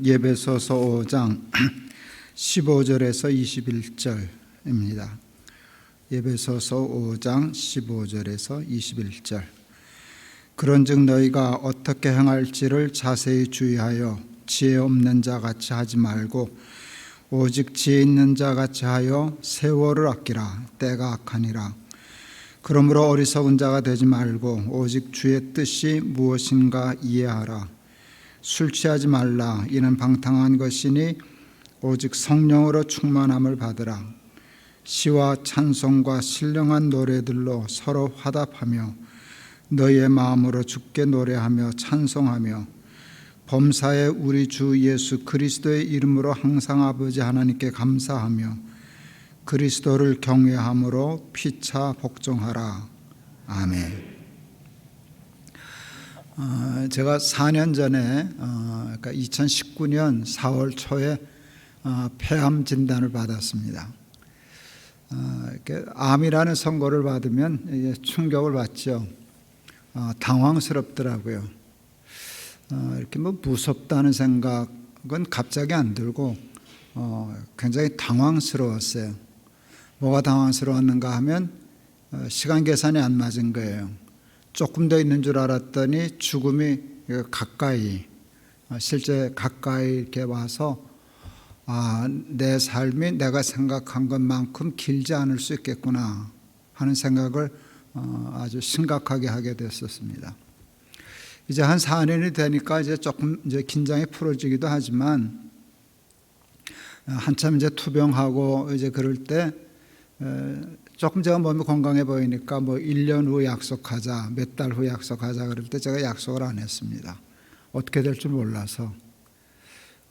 예배소서 5장 15절에서 21절입니다. 예배소서 5장 15절에서 21절. 그런즉 너희가 어떻게 행할지를 자세히 주의하여 지혜 없는 자 같이 하지 말고 오직 지혜 있는 자 같이 하여 세월을 아끼라. 때가 악하니라. 그러므로 어리석은 자가 되지 말고 오직 주의 뜻이 무엇인가 이해하라. 술 취하지 말라. 이는 방탕한 것이니 오직 성령으로 충만함을 받으라. 시와 찬송과 신령한 노래들로 서로 화답하며 너희의 마음으로 주께 노래하며 찬송하며 범사에 우리 주 예수 그리스도의 이름으로 항상 아버지 하나님께 감사하며 그리스도를 경외함으로 피차 복종하라. 아멘. 제가 4년 전에 그러니까 2019년 4월 초에 폐암 진단을 받았습니다. 암이라는 선고를 받으면 충격을 받죠. 당황스럽더라고요. 이렇게 무섭다는 생각은 갑자기 안 들고 굉장히 당황스러웠어요. 뭐가 당황스러웠는가 하면 시간 계산이 안 맞은 거예요. 조금 더 있는 줄 알았더니 죽음이 가까이, 실제 가까이 이렇게 와서 내 삶이 내가 생각한 것만큼 길지 않을 수 있겠구나 하는 생각을 아주 심각하게 하게 됐었습니다. 이제 한 4년이 되니까 이제 조금 긴장이 풀어지기도 하지만 한참 이제 투병하고 이제 그럴 때 조금 제가 몸이 건강해 보이니까 1년 후 약속하자, 몇 달 후 약속하자 그럴 때 제가 약속을 안 했습니다. 어떻게 될 줄 몰라서.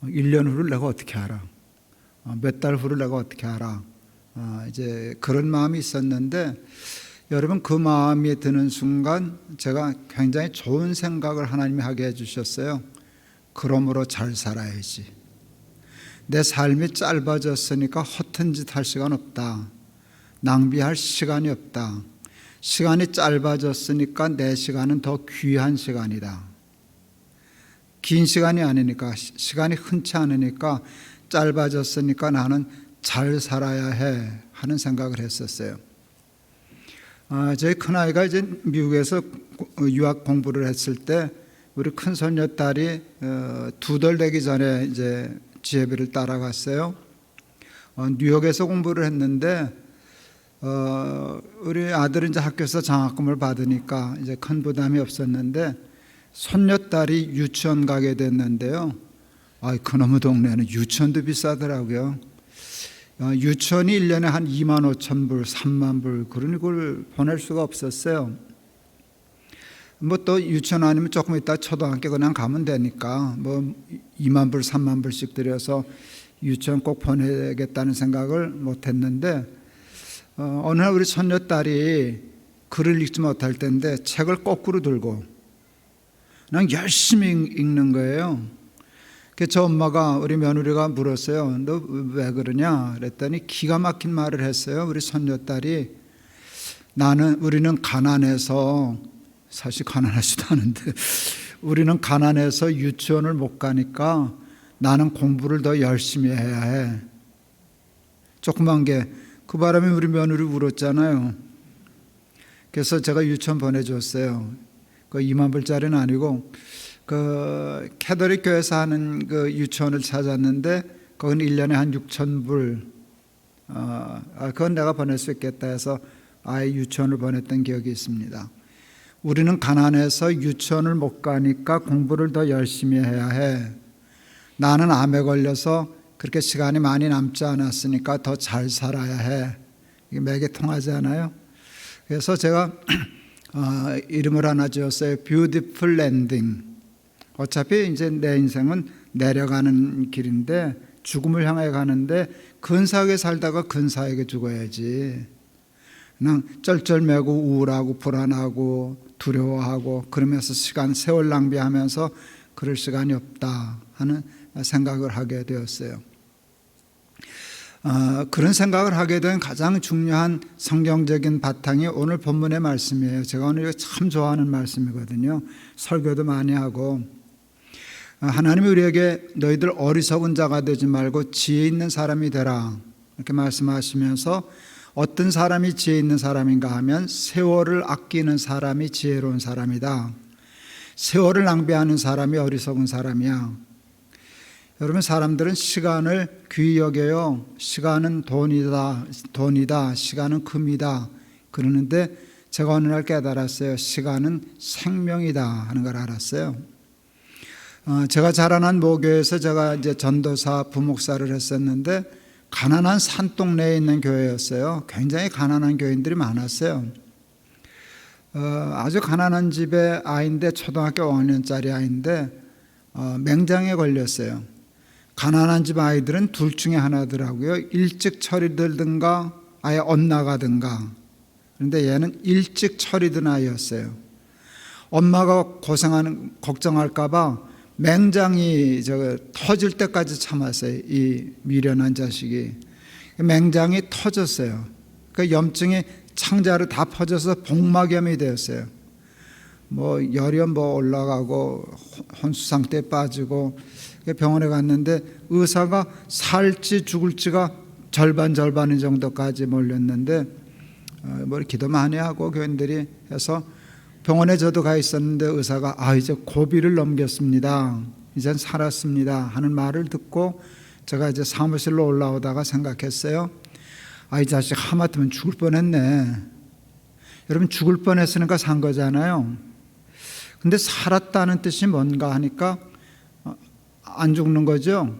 1년 후를 내가 어떻게 알아? 몇 달 후를 내가 어떻게 알아? 이제 그런 마음이 있었는데 여러분 그 마음이 드는 순간 제가 굉장히 좋은 생각을 하나님이 하게 해주셨어요. 그러므로 잘 살아야지. 내 삶이 짧아졌으니까 허튼 짓 할 시간 없다. 낭비할 시간이 없다. 시간이 짧아졌으니까 내 시간은 더 귀한 시간이다. 긴 시간이 아니니까, 시간이 흔치 않으니까 짧아졌으니까 나는 잘 살아야 해 하는 생각을 했었어요. 저희 큰아이가 이제 미국에서 유학 공부를 했을 때 우리 큰 손녀딸이 2달 되기 전에 이제 지혜비를 따라갔어요. 뉴욕에서 공부를 했는데 우리 아들은 이제 학교에서 장학금을 받으니까 이제 큰 부담이 없었는데 손녀딸이 유치원 가게 됐는데요. 그놈의 동네는 유치원도 비싸더라고요. 유치원이 1년에 한 2만 5천 불, 3만 불 그런 걸 보낼 수가 없었어요. 또 유치원 아니면 조금 있다 초등학교 그냥 가면 되니까 2만 불, 3만 불씩 들여서 유치원 꼭 보내겠다는 생각을 못 했는데 어느 날 우리 손녀딸이 글을 읽지 못할 때인데 책을 거꾸로 들고 그냥 열심히 읽는 거예요. 저 엄마가 우리 며느리가 물었어요. 너 왜 그러냐? 그랬더니 기가 막힌 말을 했어요. 우리 손녀딸이 우리는 가난해서, 사실 가난하지도 않은데 우리는 가난해서 유치원을 못 가니까 나는 공부를 더 열심히 해야 해. 조그만 게 그 바람에 우리 며느리 울었잖아요. 그래서 제가 유치원 보내줬어요. 그 2만 불짜리는 아니고 그 캐톨릭 교회에서 하는 그 유치원을 찾았는데 그건 1년에 한 6천 불. 그건 내가 보낼 수 있겠다 해서 아이 유치원을 보냈던 기억이 있습니다. 우리는 가난해서 유치원을 못 가니까 공부를 더 열심히 해야 해. 나는 암에 걸려서 그렇게 시간이 많이 남지 않았으니까 더 잘 살아야 해. 이게 맥에 통하지 않아요? 그래서 제가 이름을 하나 지었어요. Beautiful Landing. 어차피 이제 내 인생은 내려가는 길인데 죽음을 향해 가는데 근사하게 살다가 근사하게 죽어야지. 그냥 쩔쩔매고 우울하고 불안하고 두려워하고 그러면서 세월 낭비하면서 그럴 시간이 없다 하는 생각을 하게 되었어요. 그런 생각을 하게 된 가장 중요한 성경적인 바탕이 오늘 본문의 말씀이에요. 제가 오늘 참 좋아하는 말씀이거든요. 설교도 많이 하고 하나님이 우리에게 너희들 어리석은 자가 되지 말고 지혜 있는 사람이 되라 이렇게 말씀하시면서 어떤 사람이 지혜 있는 사람인가 하면 세월을 아끼는 사람이 지혜로운 사람이다. 세월을 낭비하는 사람이 어리석은 사람이야. 여러분, 사람들은 시간을 귀히 여겨요. 시간은 돈이다. 시간은 금이다. 그러는데 제가 어느 날 깨달았어요. 시간은 생명이다 하는 걸 알았어요. 제가 자라난 모교에서 제가 이제 전도사 부목사를 했었는데 가난한 산동네에 있는 교회였어요. 굉장히 가난한 교인들이 많았어요. 아주 가난한 집의 아이인데 초등학교 5학년짜리 아이인데 맹장에 걸렸어요. 가난한 집 아이들은 둘 중에 하나더라고요. 일찍 처리들든가 아예 엇나가든가. 그런데 얘는 일찍 처리든 아이였어요. 엄마가 걱정할까 봐 맹장이 터질 때까지 참았어요. 이 미련한 자식이. 맹장이 터졌어요. 그 염증이 창자로 다 퍼져서 복막염이 되었어요. 열이 올라가고 혼수 상태에 빠지고 병원에 갔는데 의사가 살지 죽을지가 절반 정도까지 몰렸는데 기도 많이 하고 교인들이 해서 병원에 저도 가 있었는데 의사가 이제 고비를 넘겼습니다. 이젠 살았습니다 하는 말을 듣고 제가 이제 사무실로 올라오다가 생각했어요. 이 자식 하마터면 죽을 뻔했네. 여러분, 죽을 뻔했으니까 산 거잖아요. 근데 살았다는 뜻이 뭔가 하니까 안 죽는 거죠.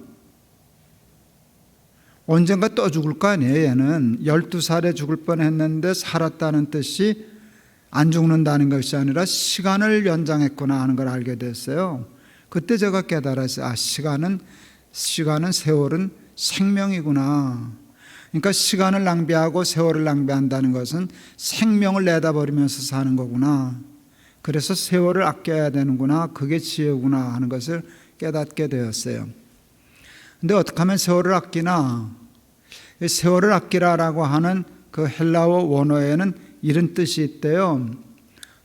언젠가 또 죽을 거 아니에요. 얘는 12살에 죽을 뻔했는데 살았다는 뜻이 안 죽는다는 것이 아니라 시간을 연장했구나 하는 걸 알게 됐어요. 그때 제가 깨달았어요. 시간은 세월은 생명이구나. 그러니까 시간을 낭비하고 세월을 낭비한다는 것은 생명을 내다버리면서 사는 거구나. 그래서 세월을 아껴야 되는구나. 그게 지혜구나 하는 것을 깨닫게 되었어요. 근데 어떻게 하면 세월을 아끼나? 세월을 아끼라라고 하는 그 헬라어 원어에는 이런 뜻이 있대요.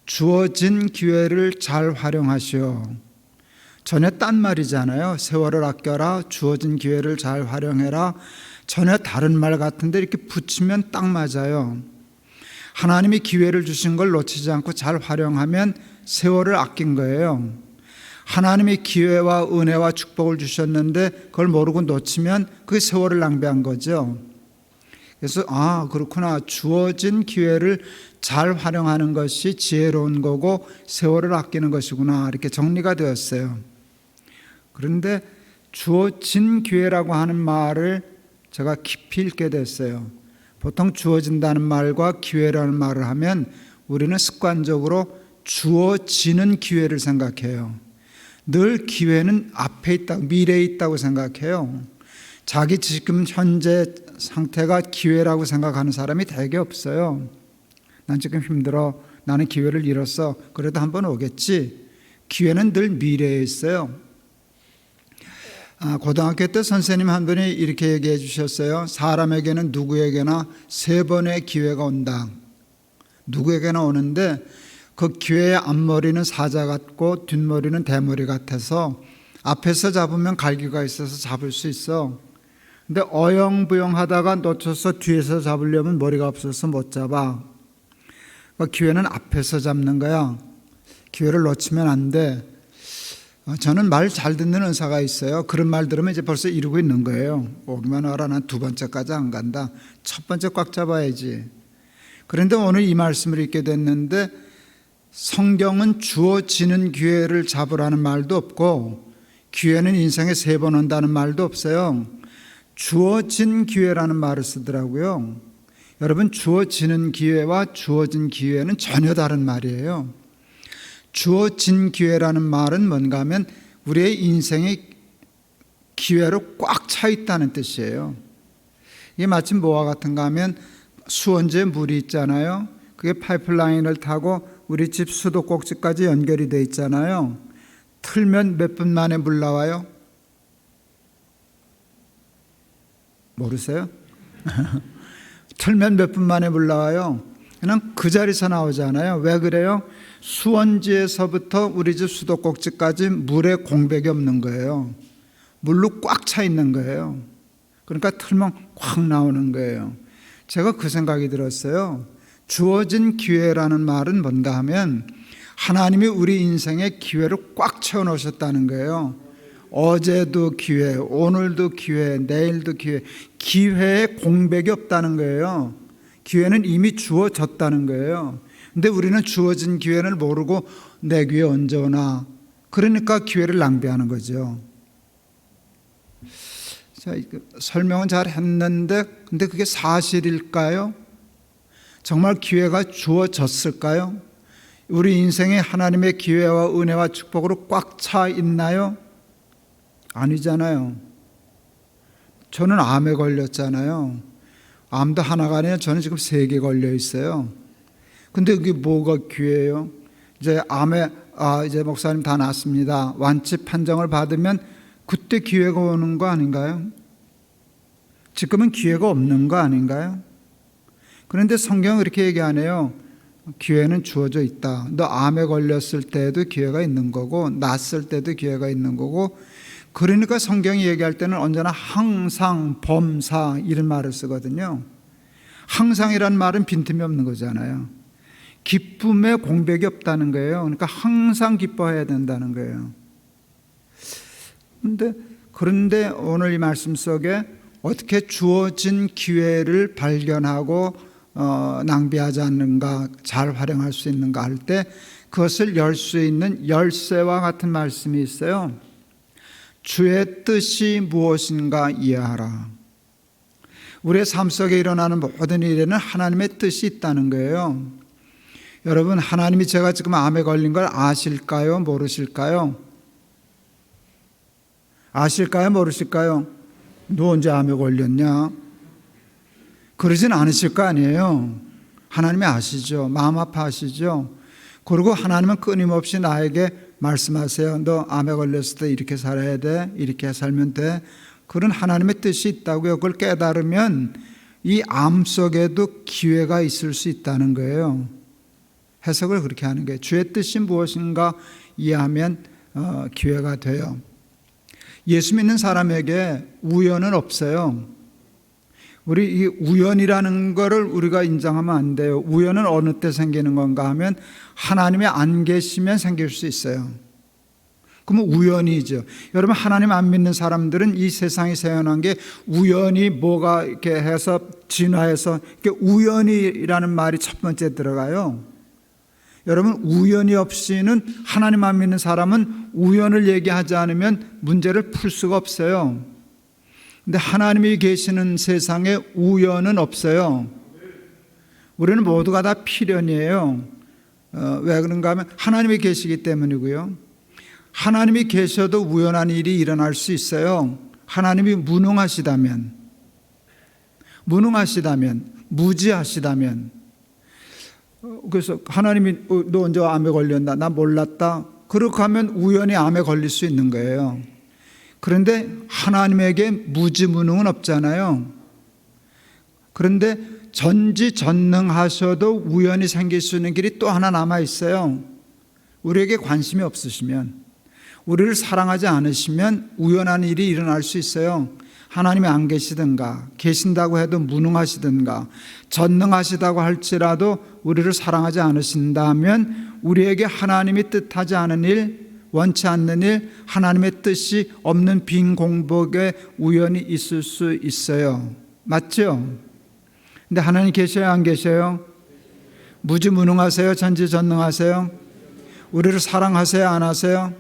주어진 기회를 잘 활용하시오. 전혀 딴 말이잖아요. 세월을 아껴라, 주어진 기회를 잘 활용해라. 전혀 다른 말 같은데 이렇게 붙이면 딱 맞아요. 하나님이 기회를 주신 걸 놓치지 않고 잘 활용하면 세월을 아낀 거예요. 하나님이 기회와 은혜와 축복을 주셨는데 그걸 모르고 놓치면 그게 세월을 낭비한 거죠. 그래서 그렇구나. 주어진 기회를 잘 활용하는 것이 지혜로운 거고 세월을 아끼는 것이구나. 이렇게 정리가 되었어요. 그런데 주어진 기회라고 하는 말을 제가 깊이 읽게 됐어요. 보통 주어진다는 말과 기회라는 말을 하면 우리는 습관적으로 주어지는 기회를 생각해요. 늘 기회는 앞에 있다, 미래에 있다고 생각해요. 자기 지금 현재 상태가 기회라고 생각하는 사람이 되게 없어요. 난 지금 힘들어. 나는 기회를 잃었어. 그래도 한번 오겠지. 기회는 늘 미래에 있어요. 고등학교 때 선생님 한 분이 이렇게 얘기해 주셨어요. 사람에게는 누구에게나 3번의 기회가 온다. 누구에게나 오는데 그 기회의 앞머리는 사자 같고 뒷머리는 대머리 같아서 앞에서 잡으면 갈기가 있어서 잡을 수 있어. 근데 어영부영 하다가 놓쳐서 뒤에서 잡으려면 머리가 없어서 못 잡아. 그러니까 기회는 앞에서 잡는 거야. 기회를 놓치면 안 돼. 저는 말 잘 듣는 의사가 있어요. 그런 말 들으면 이제 벌써 이루고 있는 거예요. 오기만 와라. 난 2번째까지 안 간다. 첫 번째 꽉 잡아야지. 그런데 오늘 이 말씀을 읽게 됐는데 성경은 주어지는 기회를 잡으라는 말도 없고 기회는 인생에 3번 온다는 말도 없어요. 주어진 기회라는 말을 쓰더라고요. 여러분, 주어지는 기회와 주어진 기회는 전혀 다른 말이에요. 주어진 기회라는 말은 뭔가 하면 우리의 인생이 기회로 꽉 차 있다는 뜻이에요. 이게 마치 뭐와 같은가 하면 수원지에 물이 있잖아요. 그게 파이프라인을 타고 우리 집 수도꼭지까지 연결이 돼 있잖아요. 틀면 몇 분 만에 물 나와요? 모르세요? 틀면 몇 분 만에 물 나와요? 그냥 그 자리에서 나오잖아요. 왜 그래요? 수원지에서부터 우리 집 수도꼭지까지 물에 공백이 없는 거예요. 물로 꽉 차 있는 거예요. 그러니까 틀면 꽉 나오는 거예요. 제가 그 생각이 들었어요. 주어진 기회라는 말은 뭔가 하면 하나님이 우리 인생의 기회를 꽉 채워놓으셨다는 거예요. 어제도 기회, 오늘도 기회, 내일도 기회, 기회에 공백이 없다는 거예요. 기회는 이미 주어졌다는 거예요. 근데 우리는 주어진 기회를 모르고 내 기회 언제 오나, 그러니까 기회를 낭비하는 거죠. 자, 설명은 잘 했는데 근데 그게 사실일까요? 정말 기회가 주어졌을까요? 우리 인생에 하나님의 기회와 은혜와 축복으로 꽉 차 있나요? 아니잖아요. 저는 암에 걸렸잖아요. 암도 하나가 아니라 저는 지금 3개 걸려 있어요. 근데 그게 뭐가 기회예요? 이제 암에 이제 목사님 다 낫습니다. 완치 판정을 받으면 그때 기회가 오는 거 아닌가요? 지금은 기회가 없는 거 아닌가요? 그런데 성경은 이렇게 얘기하네요. 기회는 주어져 있다. 너 암에 걸렸을 때도 기회가 있는 거고, 낫을 때도 기회가 있는 거고. 그러니까 성경이 얘기할 때는 언제나 항상, 범사 이런 말을 쓰거든요. 항상이란 말은 빈틈이 없는 거잖아요. 기쁨에 공백이 없다는 거예요. 그러니까 항상 기뻐해야 된다는 거예요. 그런데 오늘 이 말씀 속에 어떻게 주어진 기회를 발견하고 낭비하지 않는가, 잘 활용할 수 있는가 할 때 그것을 열 수 있는 열쇠와 같은 말씀이 있어요. 주의 뜻이 무엇인가 이해하라. 우리의 삶 속에 일어나는 모든 일에는 하나님의 뜻이 있다는 거예요. 여러분, 하나님이 제가 지금 암에 걸린 걸 아실까요? 모르실까요? 아실까요? 모르실까요? 너 언제 암에 걸렸냐? 그러진 않으실 거 아니에요. 하나님이 아시죠. 마음 아파하시죠. 그리고 하나님은 끊임없이 나에게 말씀하세요. 너 암에 걸렸을 때 이렇게 살아야 돼. 이렇게 살면 돼. 그런 하나님의 뜻이 있다고요. 그걸 깨달으면 이 암 속에도 기회가 있을 수 있다는 거예요. 해석을 그렇게 하는 거예요. 주의 뜻이 무엇인가 이해하면 기회가 돼요. 예수 믿는 사람에게 우연은 없어요. 우리 이 우연이라는 거를 우리가 인정하면 안 돼요. 우연은 어느 때 생기는 건가 하면 하나님이 안 계시면 생길 수 있어요. 그러면 우연이죠. 여러분, 하나님 안 믿는 사람들은 이 세상이 태어난 게 우연히 뭐가 이렇게 해서 진화해서 이렇게 우연이라는 말이 첫 번째 들어가요. 여러분, 우연이 없이는 하나님 안 믿는 사람은 우연을 얘기하지 않으면 문제를 풀 수가 없어요. 근데 하나님이 계시는 세상에 우연은 없어요. 우리는 모두가 다 필연이에요. 왜 그런가 하면 하나님이 계시기 때문이고요. 하나님이 계셔도 우연한 일이 일어날 수 있어요. 하나님이 무능하시다면, 무지하시다면. 그래서 하나님이 너 언제 암에 걸렸나? 나 몰랐다. 그렇게 하면 우연히 암에 걸릴 수 있는 거예요. 그런데 하나님에게 무지무능은 없잖아요. 그런데 전지전능하셔도 우연히 생길 수 있는 길이 또 하나 남아 있어요. 우리에게 관심이 없으시면, 우리를 사랑하지 않으시면 우연한 일이 일어날 수 있어요. 하나님이 안 계시든가, 계신다고 해도 무능하시든가, 전능하시다고 할지라도 우리를 사랑하지 않으신다면 우리에게 하나님이 뜻하지 않은 일, 원치 않는 일, 하나님의 뜻이 없는 빈 공복에 우연히 있을 수 있어요. 맞죠? 근데 하나님 계셔요, 안 계셔요? 무지무능하세요? 전지전능하세요? 우리를 사랑하세요, 안 하세요?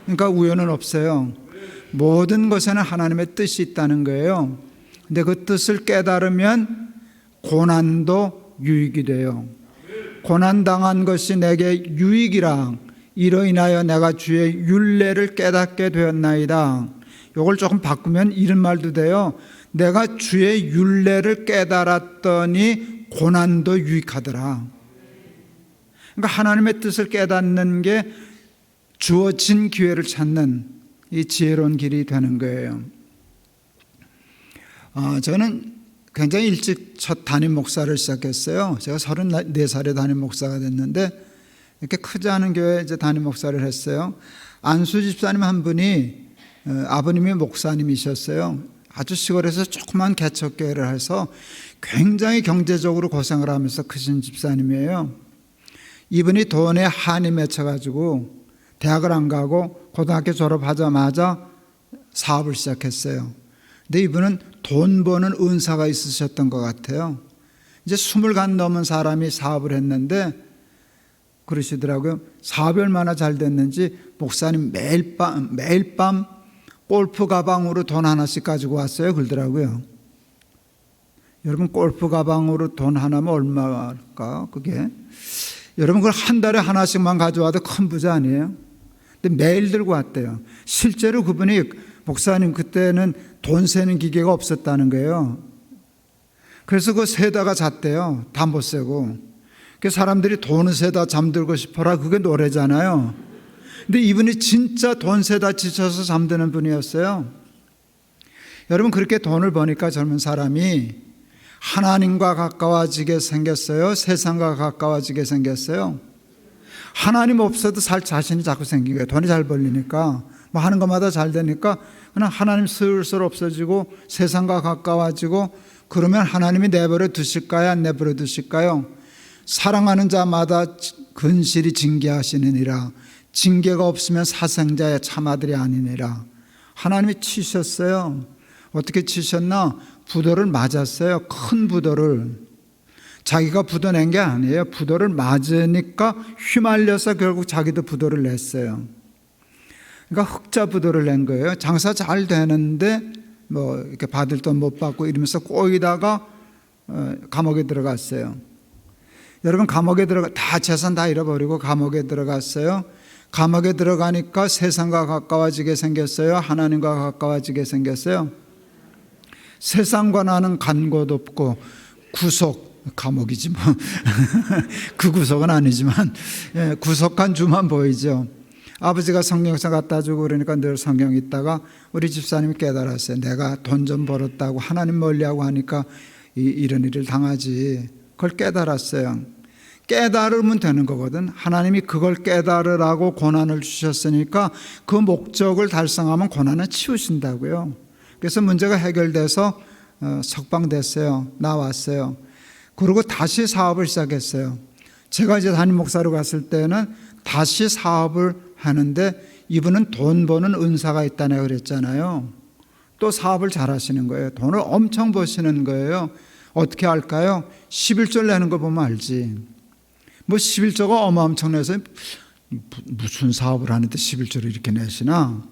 그러니까 우연은 없어요. 모든 것에는 하나님의 뜻이 있다는 거예요. 근데 그 뜻을 깨달으면 고난도 유익이 돼요. 고난당한 것이 내게 유익이라 이로 인하여 내가 주의 율례를 깨닫게 되었나이다. 이걸 조금 바꾸면 이런 말도 돼요. 내가 주의 율례를 깨달았더니 고난도 유익하더라. 그러니까 하나님의 뜻을 깨닫는 게 주어진 기회를 찾는 이 지혜로운 길이 되는 거예요. 저는 굉장히 일찍 첫 담임 목사를 시작했어요. 제가 34살에 담임 목사가 됐는데 이렇게 크지 않은 교회에 이제 담임 목사를 했어요. 안수 집사님 한 분이 아버님이 목사님이셨어요. 아주 시골에서 조그만 개척교회를 해서 굉장히 경제적으로 고생을 하면서 크신 집사님이에요. 이분이 돈에 한이 맺혀가지고 대학을 안 가고 고등학교 졸업하자마자 사업을 시작했어요. 근데 이분은 돈 버는 은사가 있으셨던 것 같아요. 이제 20간 넘은 사람이 사업을 했는데 그러시더라고요. 사업이 얼마나 잘 됐는지 목사님 매일 밤 골프 가방으로 돈 하나씩 가지고 왔어요. 그러더라고요. 여러분, 골프 가방으로 돈 하나면 얼마일까 그게? 여러분, 그걸 한 달에 하나씩만 가져와도 큰 부자 아니에요? 근데 매일 들고 왔대요. 실제로 그분이 목사님 그때는 돈 세는 기계가 없었다는 거예요. 그래서 그 세다가 잤대요. 다 못 세고. 그 사람들이 돈을 세다 잠들고 싶어라, 그게 노래잖아요. 근데 이분이 진짜 돈 세다 지쳐서 잠드는 분이었어요. 여러분, 그렇게 돈을 버니까 젊은 사람이 하나님과 가까워지게 생겼어요? 세상과 가까워지게 생겼어요? 하나님 없어도 살 자신이 자꾸 생긴 거예요. 돈이 잘 벌리니까, 뭐 하는 것마다 잘 되니까 그냥 하나님 슬슬 없어지고 세상과 가까워지고, 그러면 하나님이 내버려 두실까요? 안 내버려 두실까요? 사랑하는 자마다 근실이 징계하시느니라. 징계가 없으면 사생자의 참아들이 아니니라. 하나님이 치셨어요. 어떻게 치셨나? 부도를 맞았어요. 큰 부도를. 자기가 부도 낸 게 아니에요. 부도를 맞으니까 휘말려서 결국 자기도 부도를 냈어요. 그러니까 흑자 부도를 낸 거예요. 장사 잘 되는데 뭐 이렇게 받을 돈 못 받고 이러면서 꼬이다가 감옥에 들어갔어요. 여러분, 감옥에 다 재산 다 잃어버리고 감옥에 들어갔어요. 감옥에 들어가니까 세상과 가까워지게 생겼어요? 하나님과 가까워지게 생겼어요? 세상과 나는 간 곳 없고 구속, 감옥이지 뭐 그 구속은 아니지만 구속한 주만 보이죠. 아버지가 성경서 갖다 주고 그러니까 늘 성경 읽다가 우리 집사님이 깨달았어요. 내가 돈 좀 벌었다고 하나님 멀리하고 하니까 이런 일을 당하지. 그걸 깨달았어요. 깨달으면 되는 거거든. 하나님이 그걸 깨달으라고 고난을 주셨으니까 그 목적을 달성하면 고난은 치우신다고요. 그래서 문제가 해결돼서 석방됐어요. 나왔어요. 그리고 다시 사업을 시작했어요. 제가 이제 담임 목사로 갔을 때는 다시 사업을 하는데 이분은 돈 버는 은사가 있다네 그랬잖아요. 또 사업을 잘 하시는 거예요. 돈을 엄청 버시는 거예요. 어떻게 할까요? 11절 내는 거 보면 알지. 뭐 11조가 어마엄청나서 무슨 사업을 하는데 11조를 이렇게 내시나?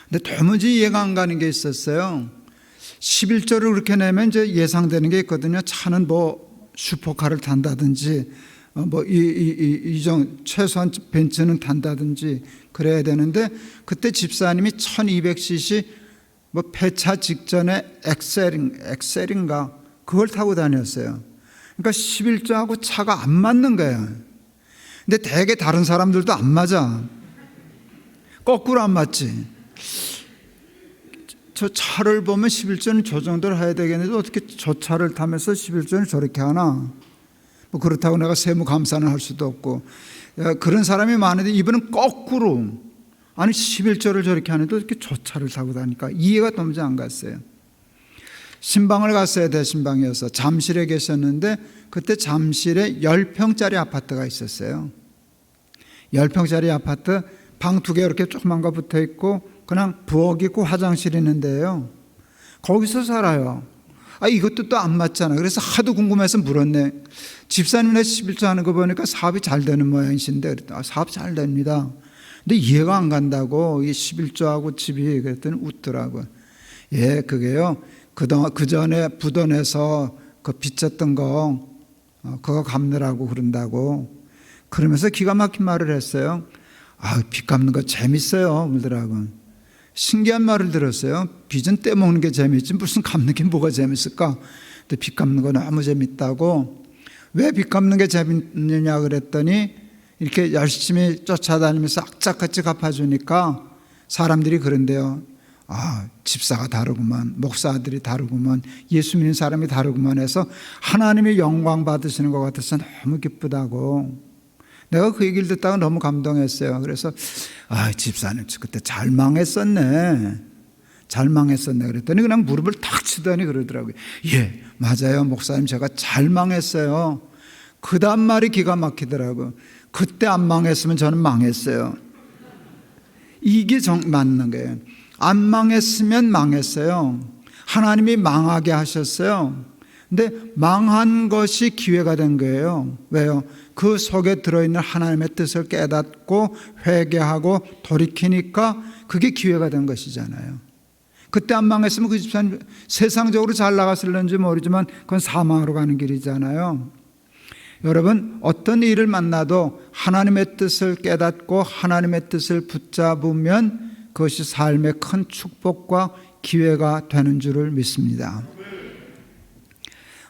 근데 도무지 이해가 안 가는 게 있었어요. 11조를 그렇게 내면 이제 예상되는 게 있거든요. 차는 뭐 슈퍼카를 탄다든지 뭐 최소한 벤츠는 탄다든지 그래야 되는데, 그때 집사님이 1200cc 뭐 폐차 직전에 엑셀인가 그걸 타고 다녔어요. 그러니까 11조하고 차가 안 맞는 거예요. 근데 대개 다른 사람들도 안 맞아. 거꾸로 안 맞지. 저 차를 보면 11조는 저 정도를 해야 되겠는데 어떻게 저 차를 타면서 11조는 저렇게 하나? 뭐 그렇다고 내가 세무감사는 할 수도 없고. 그런 사람이 많은데 이분은 거꾸로, 아니 11조를 저렇게 하는데 어떻게 저 차를 타고 다니까 이해가 도무지 안 갔어요. 신방을 갔어야 돼. 신방이어서 잠실에 계셨는데 그때 잠실에 10평짜리 아파트가 있었어요. 10평짜리 아파트 방 2개 이렇게 조그만 거 붙어 있고 그냥 부엌 있고 화장실 있는데요. 거기서 살아요. 이것도 또 안 맞잖아. 그래서 하도 궁금해서 물었네. 집사님네 11조 하는 거 보니까 사업이 잘 되는 모양이신데 사업 잘 됩니다. 근데 이해가 안 간다고. 이 11조하고 집이. 그랬더니 웃더라고요. 예, 그게요. 그 전에 부돈에서 그 빚졌던 거 그거 갚느라고 그런다고. 그러면서 기가 막힌 말을 했어요. 빚 갚는 거 재밌어요. 그러더라고요. 신기한 말을 들었어요. 빚은 떼먹는 게 재밌지 무슨 갚는 게 뭐가 재밌을까? 근데 빚 갚는 거 너무 재밌다고. 왜 빚 갚는 게 재밌느냐 그랬더니 이렇게 열심히 쫓아다니면서 악착같이 갚아주니까 사람들이 그런데요. 집사가 다르구만, 목사들이 다르구만, 예수 믿는 사람이 다르구만 해서 하나님이 영광 받으시는 것 같아서 너무 기쁘다고. 내가 그 얘기를 듣다가 너무 감동했어요. 그래서 집사님 그때 잘 망했었네 그랬더니 그냥 무릎을 탁 치더니 그러더라고요. 예, 맞아요 목사님, 제가 잘 망했어요. 그 다음 말이 기가 막히더라고요. 그때 안 망했으면 저는 망했어요. 이게 맞는 거예요. 안 망했으면 망했어요. 하나님이 망하게 하셨어요. 근데 망한 것이 기회가 된 거예요. 왜요? 그 속에 들어있는 하나님의 뜻을 깨닫고 회개하고 돌이키니까 그게 기회가 된 것이잖아요. 그때 안 망했으면 그 집사님 세상적으로 잘 나갔을는지 모르지만 그건 사망으로 가는 길이잖아요. 여러분, 어떤 일을 만나도 하나님의 뜻을 깨닫고 하나님의 뜻을 붙잡으면 그것이 삶의 큰 축복과 기회가 되는 줄을 믿습니다.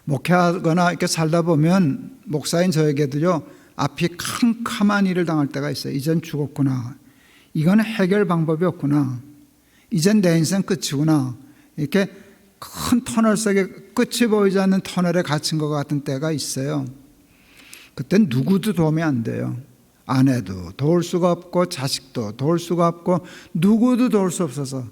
목회하거나 이렇게 살다 보면 목사인 저에게도요, 앞이 캄캄한 일을 당할 때가 있어요. 이젠 죽었구나, 이건 해결 방법이 없구나, 이젠 내 인생 끝이구나, 이렇게 큰 터널 속에 끝이 보이지 않는 터널에 갇힌 것 같은 때가 있어요. 그땐 누구도 도움이 안 돼요. 아내도 도울 수가 없고 자식도 도울 수가 없고 누구도 도울 수 없어서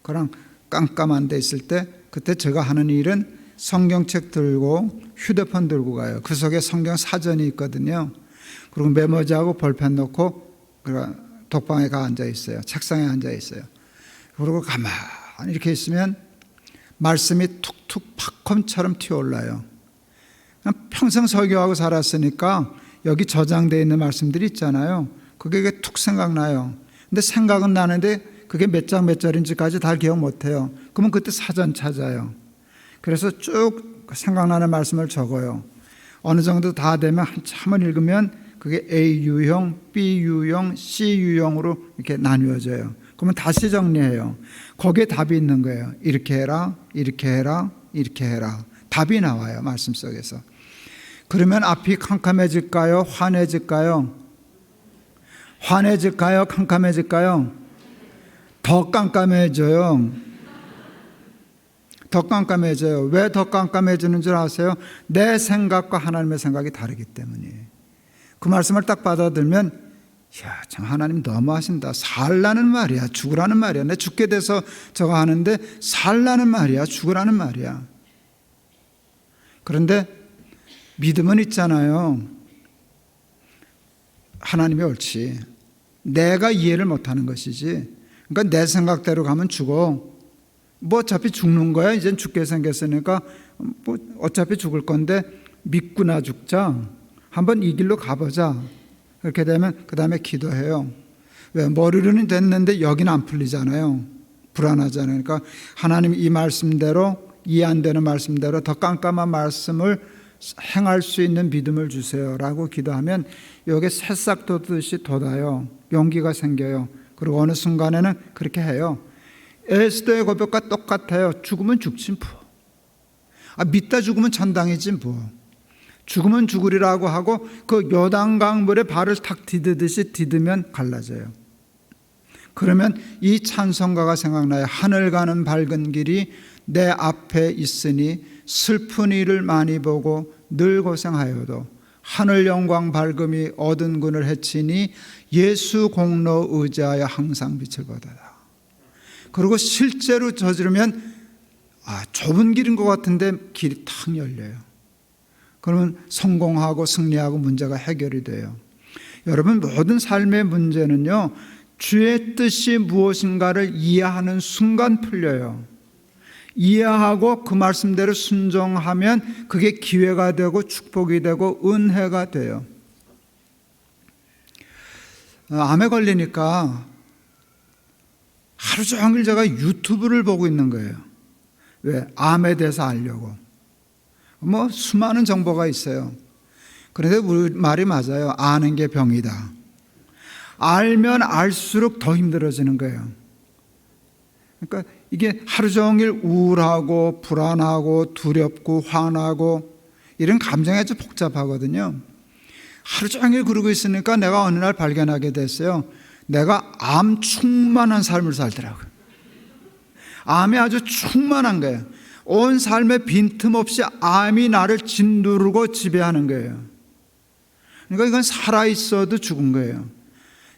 그냥 깜깜한 데 있을 때, 그때 제가 하는 일은 성경책 들고 휴대폰 들고 가요. 그 속에 성경 사전이 있거든요. 그리고 메모지하고 볼펜 놓고 독방에 가 앉아 있어요. 책상에 앉아 있어요. 그리고 가만히 이렇게 있으면 말씀이 툭툭 팝콘처럼 튀어올라요. 평생 설교하고 살았으니까 여기 저장되어 있는 말씀들이 있잖아요. 그게 툭 생각나요. 근데 생각은 나는데 그게 몇 장 몇 절인지까지 다 기억 못해요. 그러면 그때 사전 찾아요. 그래서 쭉 생각나는 말씀을 적어요. 어느 정도 다 되면 한참을 읽으면 그게 A 유형, B 유형, C 유형으로 이렇게 나뉘어져요. 그러면 다시 정리해요. 거기에 답이 있는 거예요. 이렇게 해라, 이렇게 해라, 이렇게 해라. 답이 나와요, 말씀 속에서. 그러면 앞이 캄캄해질까요? 환해질까요? 환해질까요? 캄캄해질까요? 더 깜깜해져요. 더 깜깜해져요. 왜 더 깜깜해지는 줄 아세요? 내 생각과 하나님의 생각이 다르기 때문이에요. 그 말씀을 딱 받아들면 참 하나님 너무하신다. 살라는 말이야, 죽으라는 말이야. 내 죽게 돼서 저거 하는데 살라는 말이야, 죽으라는 말이야. 그런데 믿음은 있잖아요. 하나님이 옳지, 내가 이해를 못하는 것이지. 그러니까 내 생각대로 가면 죽어. 뭐 어차피 죽는 거야. 이젠 죽게 생겼으니까 뭐 어차피 죽을 건데 믿구나 죽자. 한번 이 길로 가보자. 그렇게 되면 그 다음에 기도해요. 왜? 머리로는 됐는데 여기는 안 풀리잖아요. 불안하잖아요. 그러니까 하나님 이 말씀대로, 이해 안 되는 말씀대로 더 깜깜한 말씀을 행할 수 있는 믿음을 주세요 라고 기도하면 여기에 새싹 돋듯이 돋아요. 용기가 생겨요. 그리고 어느 순간에는 그렇게 해요. 에스더의 고백과 똑같아요. 죽으면 죽지 뭐. 믿다 죽으면 천당이지 뭐. 죽으면 죽으리라고 하고 그 요단강 물에 발을 탁 디디듯이 디디면 갈라져요. 그러면 이 찬송가가 생각나요. 하늘 가는 밝은 길이 내 앞에 있으니 슬픈 일을 많이 보고 늘 고생하여도 하늘 영광 밝음이 얻은 군을 헤치니 예수 공로 의지하여 항상 빛을 보다다. 그리고 실제로 저지르면 좁은 길인 것 같은데 길이 탁 열려요. 그러면 성공하고 승리하고 문제가 해결이 돼요. 여러분, 모든 삶의 문제는요, 주의 뜻이 무엇인가를 이해하는 순간 풀려요. 이해하고 그 말씀대로 순종하면 그게 기회가 되고 축복이 되고 은혜가 돼요. 암에 걸리니까 하루 종일 제가 유튜브를 보고 있는 거예요. 왜? 암에 대해서 알려고. 뭐 수많은 정보가 있어요. 그런데 우리 말이 맞아요. 아는 게 병이다. 알면 알수록 더 힘들어지는 거예요. 그러니까 이게 하루 종일 우울하고 불안하고 두렵고 화나고 이런 감정이 아주 복잡하거든요. 하루 종일 그러고 있으니까 내가 어느 날 발견하게 됐어요. 내가 암 충만한 삶을 살더라고요. 암에 아주 충만한 거예요. 온 삶에 빈틈없이 암이 나를 짓누르고 지배하는 거예요. 그러니까 이건 살아있어도 죽은 거예요.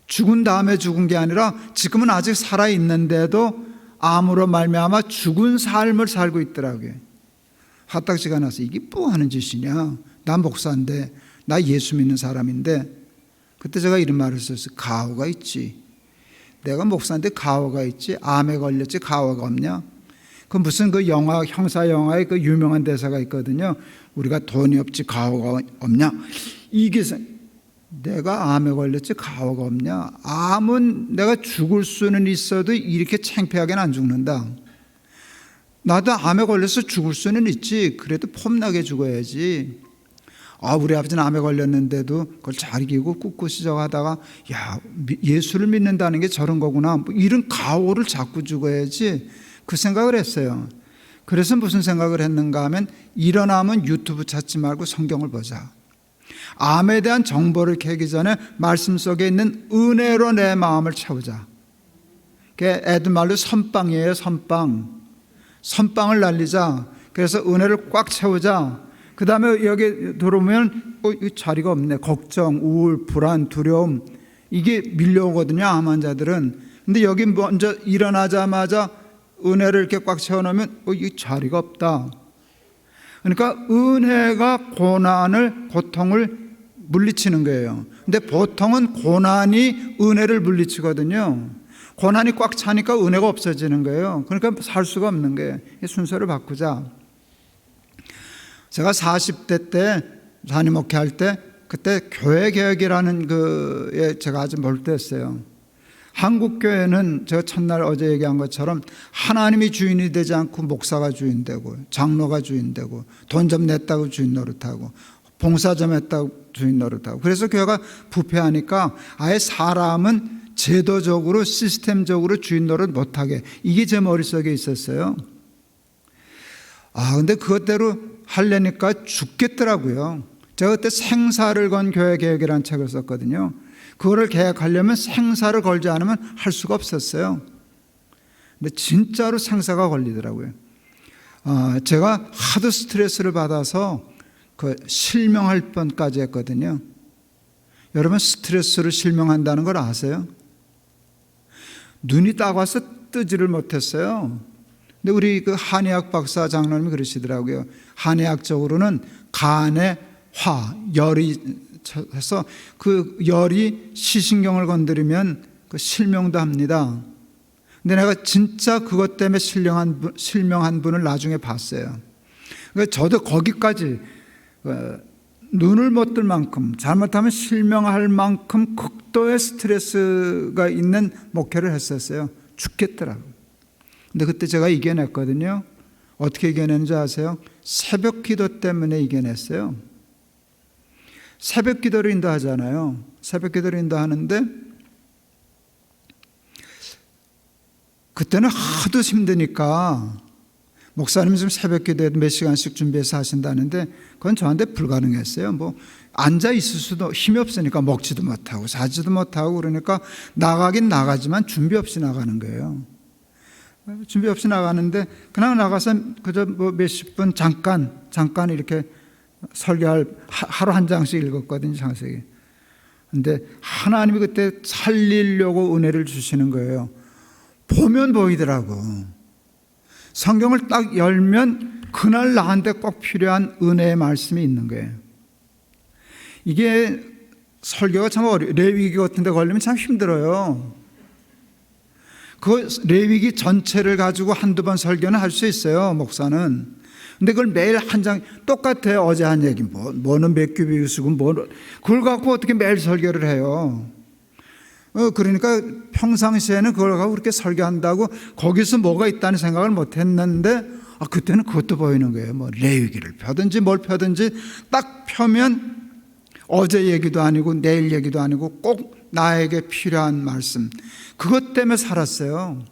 죽은 다음에 죽은 게 아니라 지금은 아직 살아있는데도 암으로 말미암아 죽은 삶을 살고 있더라고요. 화딱지가 나서 이게 뭐 하는 짓이냐. 나 목사인데, 나 예수 믿는 사람인데. 그때 제가 이런 말을 썼어요. 가오가 있지. 내가 목사인데 가오가 있지. 암에 걸렸지 가오가 없냐. 그 무슨 그 영화, 형사 영화에 그 유명한 대사가 있거든요. 우리가 돈이 없지 가오가 없냐. 이게 내가 암에 걸렸지 가오가 없냐. 암은 내가 죽을 수는 있어도 이렇게 창피하게는 안 죽는다. 나도 암에 걸려서 죽을 수는 있지. 그래도 폼나게 죽어야지. 우리 아버지는 암에 걸렸는데도 그걸 잘 이기고 꿋꿋이 저거 하다가 야, 예수를 믿는다는 게 저런 거구나. 뭐 이런 가오를 자꾸 죽어야지. 그 생각을 했어요. 그래서 무슨 생각을 했는가 하면 일어나면 유튜브 찾지 말고 성경을 보자. 암에 대한 정보를 캐기 전에 말씀 속에 있는 은혜로 내 마음을 채우자. 그게 애들 말로 선빵이에요. 선빵을 날리자. 그래서 은혜를 꽉 채우자. 그 다음에 여기 들어오면 자리가 없네. 걱정, 우울, 불안, 두려움 이게 밀려오거든요. 암 환자들은. 근데 여기 먼저 일어나자마자 은혜를 이렇게 꽉 채워놓으면 이 자리가 없다. 그러니까 은혜가 고난을, 고통을 물리치는 거예요. 근데 보통은 고난이 은혜를 물리치거든요. 고난이 꽉 차니까 은혜가 없어지는 거예요. 그러니까 살 수가 없는 거예요. 순서를 바꾸자. 제가 40대 때 담임 목회할 때 그때 교회개혁이라는 그에 제가 아주 몰두했어요. 한국 교회는 제가 첫날 어제 얘기한 것처럼 하나님이 주인이 되지 않고 목사가 주인되고 장로가 주인되고 돈 좀 냈다고 주인 노릇하고 봉사 좀 했다고 주인 노릇하고 그래서 교회가 부패하니까 아예 사람은 제도적으로 시스템적으로 주인 노릇 못하게 이게 제 머릿속에 있었어요. 근데 그것대로 하려니까 죽겠더라고요. 제가 그때 생사를 건 교회개혁이라는 책을 썼거든요. 그거를 개혁하려면 생사를 걸지 않으면 할 수가 없었어요. 근데 진짜로 생사가 걸리더라고요. 제가 하도 스트레스를 받아서 그 실명할 뻔까지 했거든요. 여러분 스트레스로 실명한다는 걸 아세요? 눈이 따가워서 뜨지를 못했어요. 근데 우리 그 한의학 박사 장로님이 그러시더라고요. 한의학적으로는 간에 열이 해서 그 열이 시신경을 건드리면 그 실명도 합니다. 근데 내가 진짜 그것 때문에 실명한 분을 나중에 봤어요. 그러니까 저도 거기까지 눈을 못 뜰 만큼 잘못하면 실명할 만큼 극도의 스트레스가 있는 목회를 했었어요. 죽겠더라고요. 근데 그때 제가 이겨냈거든요. 어떻게 이겨냈는지 아세요? 새벽 기도 때문에 이겨냈어요. 새벽 기도를 인도하잖아요. 새벽 기도를 인도하는데 그때는 하도 힘드니까 목사님 좀 새벽 기도에 몇 시간씩 준비해서 하신다는데 그건 저한테 불가능했어요. 뭐 앉아 있을 수도 힘이 없으니까 먹지도 못하고 자지도 못하고 그러니까 나가긴 나가지만 준비 없이 나가는 거예요. 준비 없이 나가는데 그냥 나가서 그저 뭐 몇십 분 잠깐 이렇게 설교할 하루 한 장씩 읽었거든요. 창세기. 근데 하나님이 그때 살리려고 은혜를 주시는 거예요. 보면 보이더라고. 성경을 딱 열면 그날 나한테 꼭 필요한 은혜의 말씀이 있는 거예요. 이게 설교가 참 레위기 같은 데 걸리면 참 힘들어요. 그 레위기 전체를 가지고 한두 번 설교는 할 수 있어요, 목사는. 근데 그걸 매일 한 장 똑같아요. 어제 한 얘기 뭐는 몇 규비기 쓰고 그걸 갖고 어떻게 매일 설교를 해요. 그러니까 평상시에는 그걸 갖고 그렇게 설교한다고 거기서 뭐가 있다는 생각을 못 했는데 그때는 그것도 보이는 거예요. 뭐 레위기를 펴든지 뭘 펴든지 딱 펴면 어제 얘기도 아니고 내일 얘기도 아니고 꼭 나에게 필요한 말씀. 그것 때문에 살았어요.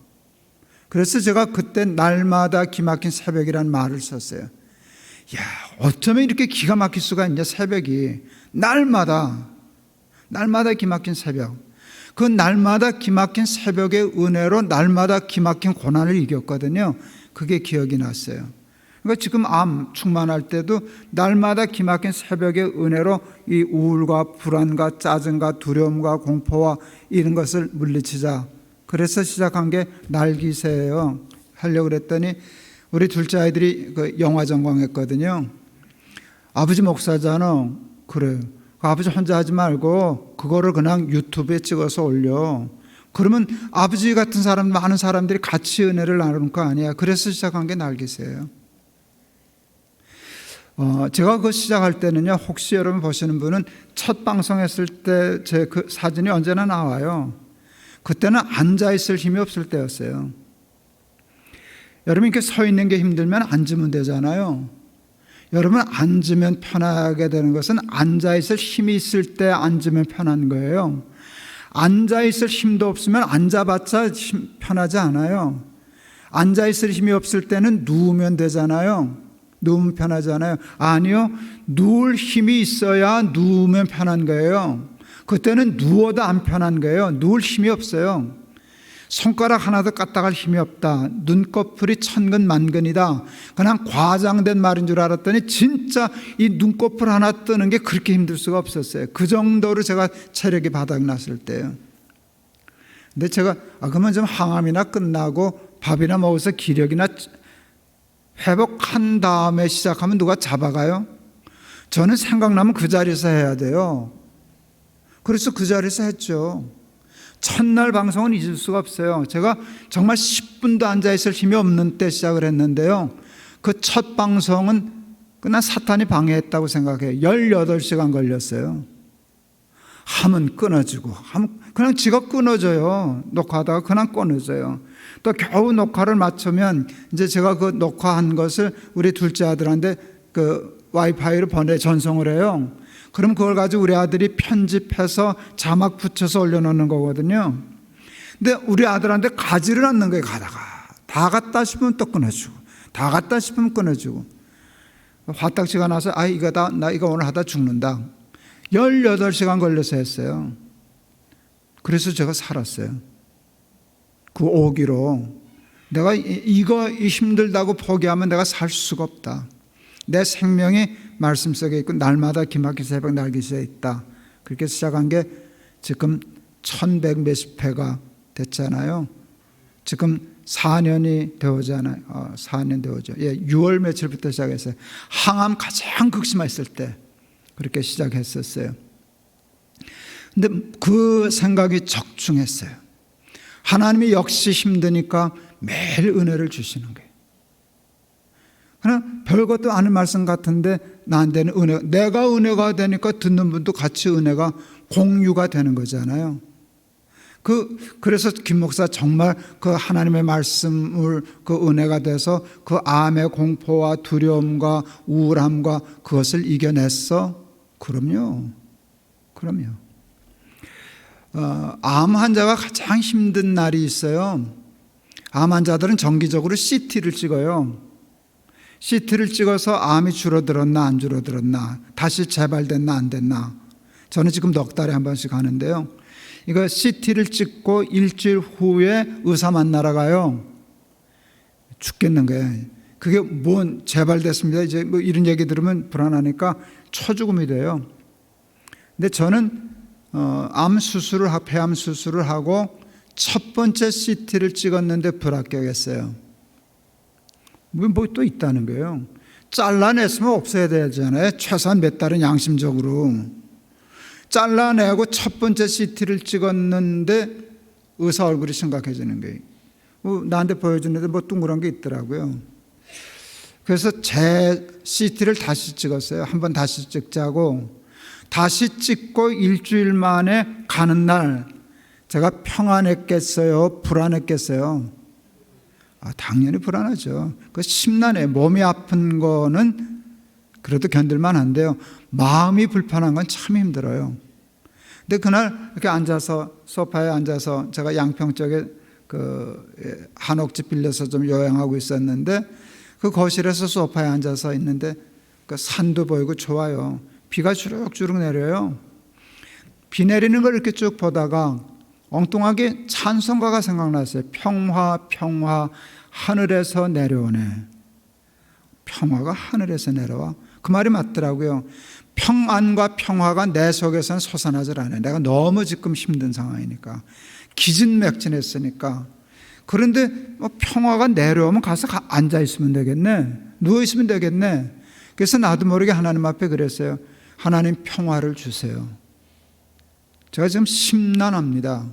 그래서 제가 그때 날마다 기막힌 새벽이라는 말을 썼어요. 야, 어쩌면 이렇게 기가 막힐 수가 있냐, 새벽이. 날마다 기막힌 새벽. 그 날마다 기막힌 새벽의 은혜로 날마다 기막힌 고난을 이겼거든요. 그게 기억이 났어요. 그러니까 지금 암 충만할 때도 날마다 기막힌 새벽의 은혜로 이 우울과 불안과 짜증과 두려움과 공포와 이런 것을 물리치자. 그래서 시작한 게 날기새예요. 하려고 그랬더니 우리 둘째 아이들이 그 영화 전공했거든요. 아버지 목사잖아. 그래. 아버지 혼자 하지 말고 그거를 그냥 유튜브에 찍어서 올려. 그러면 아버지 같은 사람, 많은 사람들이 같이 은혜를 나누는 거 아니야. 그래서 시작한 게 날기새예요. 제가 그거 시작할 때는요, 혹시 여러분 보시는 분은 첫 방송했을 때 제 그 사진이 언제나 나와요. 그때는 앉아있을 힘이 없을 때였어요. 여러분 이렇게 서 있는 게 힘들면 앉으면 되잖아요. 여러분 앉으면 편하게 되는 것은 앉아있을 힘이 있을 때 앉으면 편한 거예요. 앉아있을 힘도 없으면 앉아봤자 편하지 않아요. 앉아있을 힘이 없을 때는 누우면 되잖아요. 누우면 편하잖아요. 아니요, 누울 힘이 있어야 누우면 편한 거예요. 그때는 누워도 안 편한 거예요. 누울 힘이 없어요. 손가락 하나도 까딱할 힘이 없다. 눈꺼풀이 천근만근이다. 그냥 과장된 말인 줄 알았더니 진짜 이 눈꺼풀 하나 뜨는 게 그렇게 힘들 수가 없었어요. 그 정도로 제가 체력이 바닥났을 때요. 근데 제가 그러면 좀 항암이나 끝나고 밥이나 먹어서 기력이나 회복한 다음에 시작하면 누가 잡아가요? 저는 생각나면 그 자리에서 해야 돼요. 그래서 그 자리에서 했죠. 첫날 방송은 잊을 수가 없어요. 제가 정말 10분도 앉아있을 힘이 없는 때 시작을 했는데요. 그 첫 방송은 그냥 사탄이 방해했다고 생각해요. 18시간 걸렸어요. 하면 끊어지고, 그냥 지가 끊어져요. 녹화하다가 그냥 끊어져요. 또 겨우 녹화를 마치면 이제 제가 그 녹화한 것을 우리 둘째 아들한테 그 와이파이로 전송을 해요. 그럼 그걸 가지고 우리 아들이 편집해서 자막 붙여서 올려놓는 거거든요. 근데 우리 아들한테 가지를 않는 거예요. 가다가 다 갔다 싶으면 또 끊어주고, 다 갔다 싶으면 끊어주고. 화딱지가 나서 나 이거 오늘 하다 죽는다. 18시간 걸려서 했어요. 그래서 제가 살았어요. 그 오기로 내가 이거 힘들다고 포기하면 내가 살 수가 없다. 내 생명이 말씀 속에 있고 날마다 기막힌 새벽 날기새에 있다. 그렇게 시작한 게 지금 1100 몇십 회가 됐잖아요. 지금 4년이 되어잖아요. 4년 되어죠. 6월 며칠부터 시작했어요. 항암 가장 극심했을 때 그렇게 시작했었어요. 근데 그 생각이 적중했어요. 하나님이 역시 힘드니까 매일 은혜를 주시는 거예요. 그냥 별것도 아닌 말씀 같은데 나한테는 은혜가, 내가 은혜가 되니까 듣는 분도 같이 은혜가 공유가 되는 거잖아요. 그래서 김 목사 정말 그 하나님의 말씀을 그 은혜가 돼서 그 암의 공포와 두려움과 우울함과 그것을 이겨냈어? 그럼요. 암 환자가 가장 힘든 날이 있어요. 암 환자들은 정기적으로 CT를 찍어요. CT를 찍어서 암이 줄어들었나 안 줄어들었나, 다시 재발됐나 안 됐나. 저는 지금 넉 달에 한 번씩 하는데요. 이거 CT를 찍고 일주일 후에 의사 만나러 가요. 죽겠는 거예요. 그게 뭔 재발됐습니다. 이제 뭐 이런 얘기 들으면 불안하니까 초죽음이 돼요. 근데 저는 폐암 수술을 하고 첫 번째 CT를 찍었는데 불합격했어요. 뭐 또 있다는 거예요. 잘라냈으면 없애야 되잖아요. 최소한 몇 달은 양심적으로. 잘라내고 첫 번째 CT를 찍었는데 의사 얼굴이 심각해지는 거예요. 나한테 보여주는데 뭐 둥그런 게 있더라고요. 그래서 제 CT를 다시 찍었어요. 한번 다시 찍자고. 다시 찍고 일주일 만에 가는 날 제가 평안했겠어요? 불안했겠어요? 당연히 불안하죠. 그 심란해요. 몸이 아픈 거는 그래도 견딜만 한데요. 마음이 불편한 건 참 힘들어요. 근데 그날 이렇게 앉아서 소파에 앉아서 제가 양평 쪽에 그 한옥집 빌려서 좀 요양하고 있었는데 그 거실에서 소파에 앉아서 있는데 그 산도 보이고 좋아요. 비가 주룩주룩 내려요. 비 내리는 걸 이렇게 쭉 보다가 엉뚱하게 찬송가가 생각났어요. 평화 평화 하늘에서 내려오네. 평화가 하늘에서 내려와. 그 말이 맞더라고요. 평안과 평화가 내 속에서는 솟아나질 않아요. 내가 너무 지금 힘든 상황이니까, 기진맥진했으니까. 그런데 평화가 내려오면 가서 앉아 있으면 되겠네, 누워 있으면 되겠네. 그래서 나도 모르게 하나님 앞에 그랬어요. 하나님 평화를 주세요. 제가 지금 심란합니다.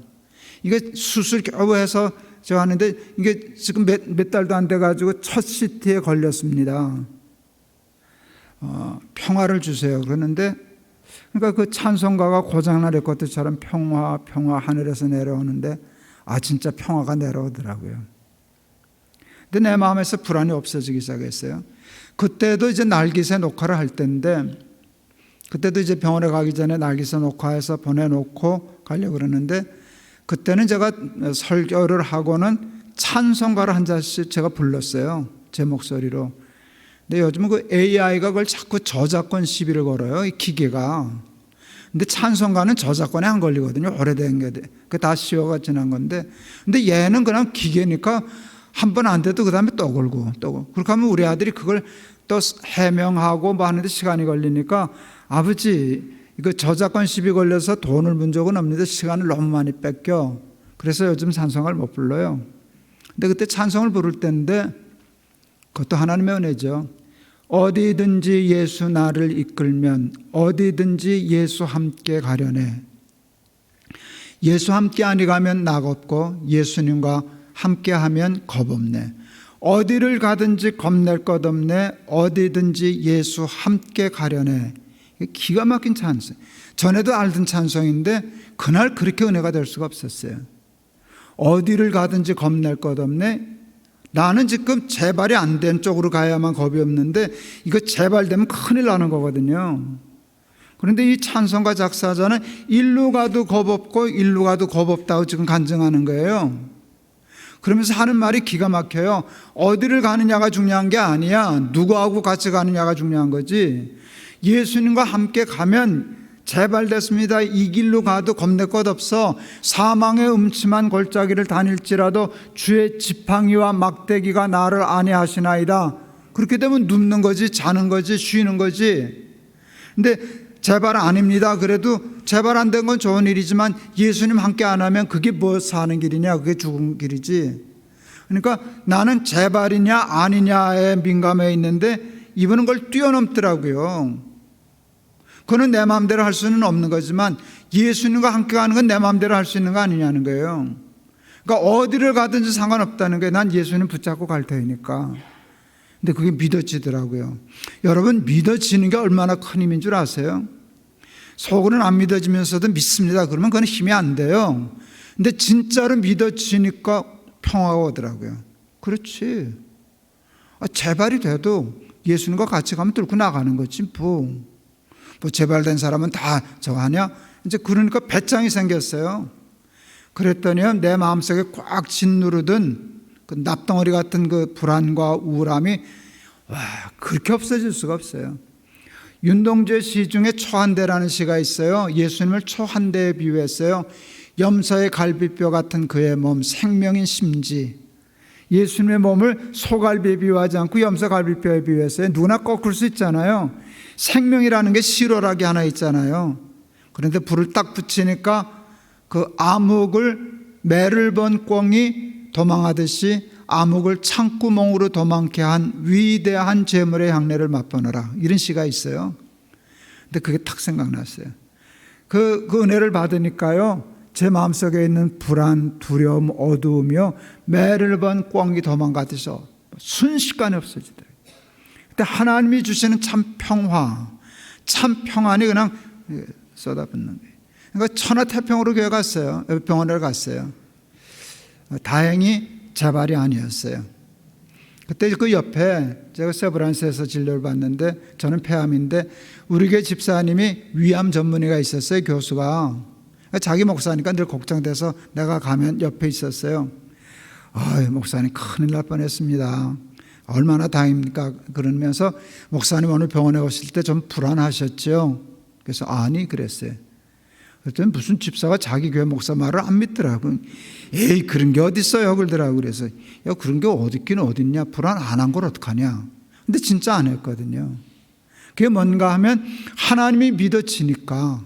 이게 수술 겨우 해서 제가 하는데 이게 지금 몇 달도 안 돼가지고 첫 CT에 걸렸습니다. 평화를 주세요. 그러는데, 그러니까 그 찬송가가 고장난 레코드처럼 평화 평화 하늘에서 내려오는데, 진짜 평화가 내려오더라고요. 근데 내 마음에서 불안이 없어지기 시작했어요. 그때도 이제 날기세 녹화를 할 때인데, 그때도 이제 병원에 가기 전에 날기세 녹화해서 보내놓고 가려고 그러는데, 그때는 제가 설교를 하고는 찬송가를 한 자씩 제가 불렀어요, 제 목소리로. 근데 요즘은 그 AI가 그걸 자꾸 저작권 시비를 걸어요, 이 기계가. 근데 찬송가는 저작권에 안 걸리거든요. 오래된 게. 그 다 시효가 지난 건데. 근데 얘는 그냥 기계니까 한 번 안 돼도 그 다음에 또 걸고 또 걸고. 그렇게 하면 우리 아들이 그걸 또 해명하고 뭐 하는데 시간이 걸리니까, 아버지 이거 저작권 시비 걸려서 돈을 문 적은 없는데 시간을 너무 많이 뺏겨. 그래서 요즘 찬송가를 못 불러요. 근데 그때 찬송을 부를 때인데, 그것도 하나님의 은혜죠. 어디든지 예수 나를 이끌면 어디든지 예수 함께 가려네. 예수 함께 아니 가면 낙 없고 예수님과 함께 하면 겁 없네. 어디를 가든지 겁낼 것 없네. 어디든지 예수 함께 가려네. 기가 막힌 찬송. 전에도 알던 찬송인데 그날 그렇게 은혜가 될 수가 없었어요. 어디를 가든지 겁낼 것 없네. 나는 지금 재발이 안 된 쪽으로 가야만 겁이 없는데, 이거 재발되면 큰일 나는 거거든요. 그런데 이 찬송가 작사자는 일루 가도 겁 없고 일루 가도 겁 없다고 지금 간증하는 거예요. 그러면서 하는 말이 기가 막혀요. 어디를 가느냐가 중요한 게 아니야. 누구하고 같이 가느냐가 중요한 거지. 예수님과 함께 가면 재발됐습니다. 이 길로 가도 겁낼 것 없어. 사망의 음침한 골짜기를 다닐지라도 주의 지팡이와 막대기가 나를 안위하시나이다. 그렇게 되면 눕는 거지, 자는 거지, 쉬는 거지. 근데 재발 아닙니다. 그래도 재발 안 된 건 좋은 일이지만 예수님 함께 안 하면 그게 뭐 사는 길이냐, 그게 죽은 길이지. 그러니까 나는 재발이냐 아니냐에 민감해 있는데, 이분은 그걸 뛰어넘더라고요. 그는 내 마음대로 할 수는 없는 거지만 예수님과 함께 가는 건 내 마음대로 할 수 있는 거 아니냐는 거예요. 그러니까 어디를 가든지 상관없다는 거예요. 난 예수님 붙잡고 갈 테니까. 근데 그게 믿어지더라고요. 여러분, 믿어지는 게 얼마나 큰 힘인 줄 아세요? 속으로는 안 믿어지면서도 믿습니다 그러면 그건 힘이 안 돼요. 근데 진짜로 믿어지니까 평화가 오더라고요. 그렇지, 재발이 돼도 예수님과 같이 가면 뚫고 나가는 거지 뭐 재발된 사람은 다 저거 하냐? 이제 그러니까 배짱이 생겼어요. 그랬더니 내 마음속에 꽉 짓누르던 그 납덩어리 같은 그 불안과 우울함이 그렇게 없어질 수가 없어요. 윤동주의 시 중에 초한대라는 시가 있어요. 예수님을 초한대에 비유했어요. 염소의 갈비뼈 같은 그의 몸, 생명인 심지. 예수님의 몸을 소갈비에 비유하지 않고 염소 갈비뼈에 비유했어요. 누구나 꺾을 수 있잖아요. 생명이라는 게 실오라기 하나 있잖아요. 그런데 불을 딱 붙이니까 그 암흑을 매를 번 꿩이 도망하듯이 암흑을 창구멍으로 도망케 한 위대한 제물의 향내를 맛보느라, 이런 시가 있어요. 근데 그게 탁 생각났어요. 그 은혜를 받으니까요, 제 마음속에 있는 불안, 두려움, 어두움이요, 매를 번 꿩이 도망가듯이 순식간에 없어지더라고요. 근데 하나님이 주시는 참 평화, 참 평안이 그냥 쏟아붓는 거예요. 그러니까 천하태평으로 교회 갔어요. 병원에 갔어요. 다행히 재발이 아니었어요. 그때 그 옆에 제가 세브란스에서 진료를 받는데, 저는 폐암인데 우리 교회 집사님이 위암 전문의가 있었어요. 교수가. 자기 목사니까 늘 걱정돼서 내가 가면 옆에 있었어요. 목사님 큰일 날 뻔했습니다. 얼마나 다행입니까? 그러면서 목사님 오늘 병원에 오실 때 좀 불안하셨죠? 그래서 아니 그랬어요. 그랬더니 무슨 집사가 자기 교회 목사 말을 안 믿더라고. 에이, 그런 게 어딨어요 그러더라고. 그래서 야, 그런 게 어딨긴 어딨냐, 불안 안 한 걸 어떡하냐. 근데 진짜 안 했거든요. 그게 뭔가 하면 하나님이 믿어지니까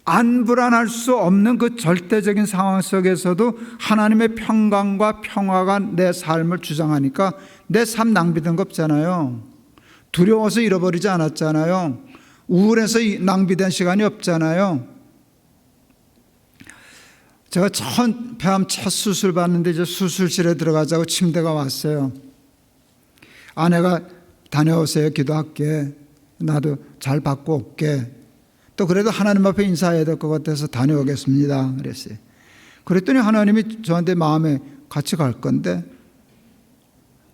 안 불안할 수 없는 그 절대적인 상황 속에서도 하나님의 평강과 평화가 내 삶을 주장하니까 내 삶 낭비된 거 없잖아요. 두려워서 잃어버리지 않았잖아요. 우울해서 낭비된 시간이 없잖아요. 제가 폐암 첫 수술 받는데 이제 수술실에 들어가자고 침대가 왔어요. 아내가 다녀오세요, 기도할게. 나도 잘 받고 올게. 또 그래도 하나님 앞에 인사해야 될 것 같아서 다녀오겠습니다 그랬어요. 그랬더니 하나님이 저한테 마음에 같이 갈 건데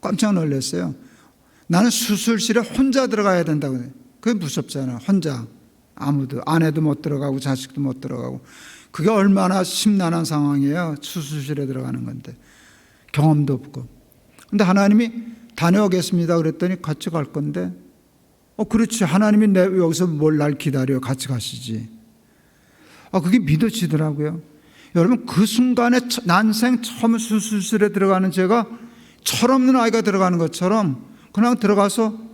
깜짝 놀랐어요. 나는 수술실에 혼자 들어가야 된다고. 그게 무섭잖아. 혼자. 아무도, 아내도 못 들어가고 자식도 못 들어가고. 그게 얼마나 심란한 상황이에요. 수술실에 들어가는 건데. 경험도 없고. 근데 하나님이 다녀오겠습니다 그랬더니 같이 갈 건데, 그렇지. 하나님이 여기서 뭘 날 기다려. 같이 가시지. 그게 믿어지더라고요. 여러분, 그 순간에 난생 처음 수술실에 들어가는 제가 철없는 아이가 들어가는 것처럼 그냥 들어가서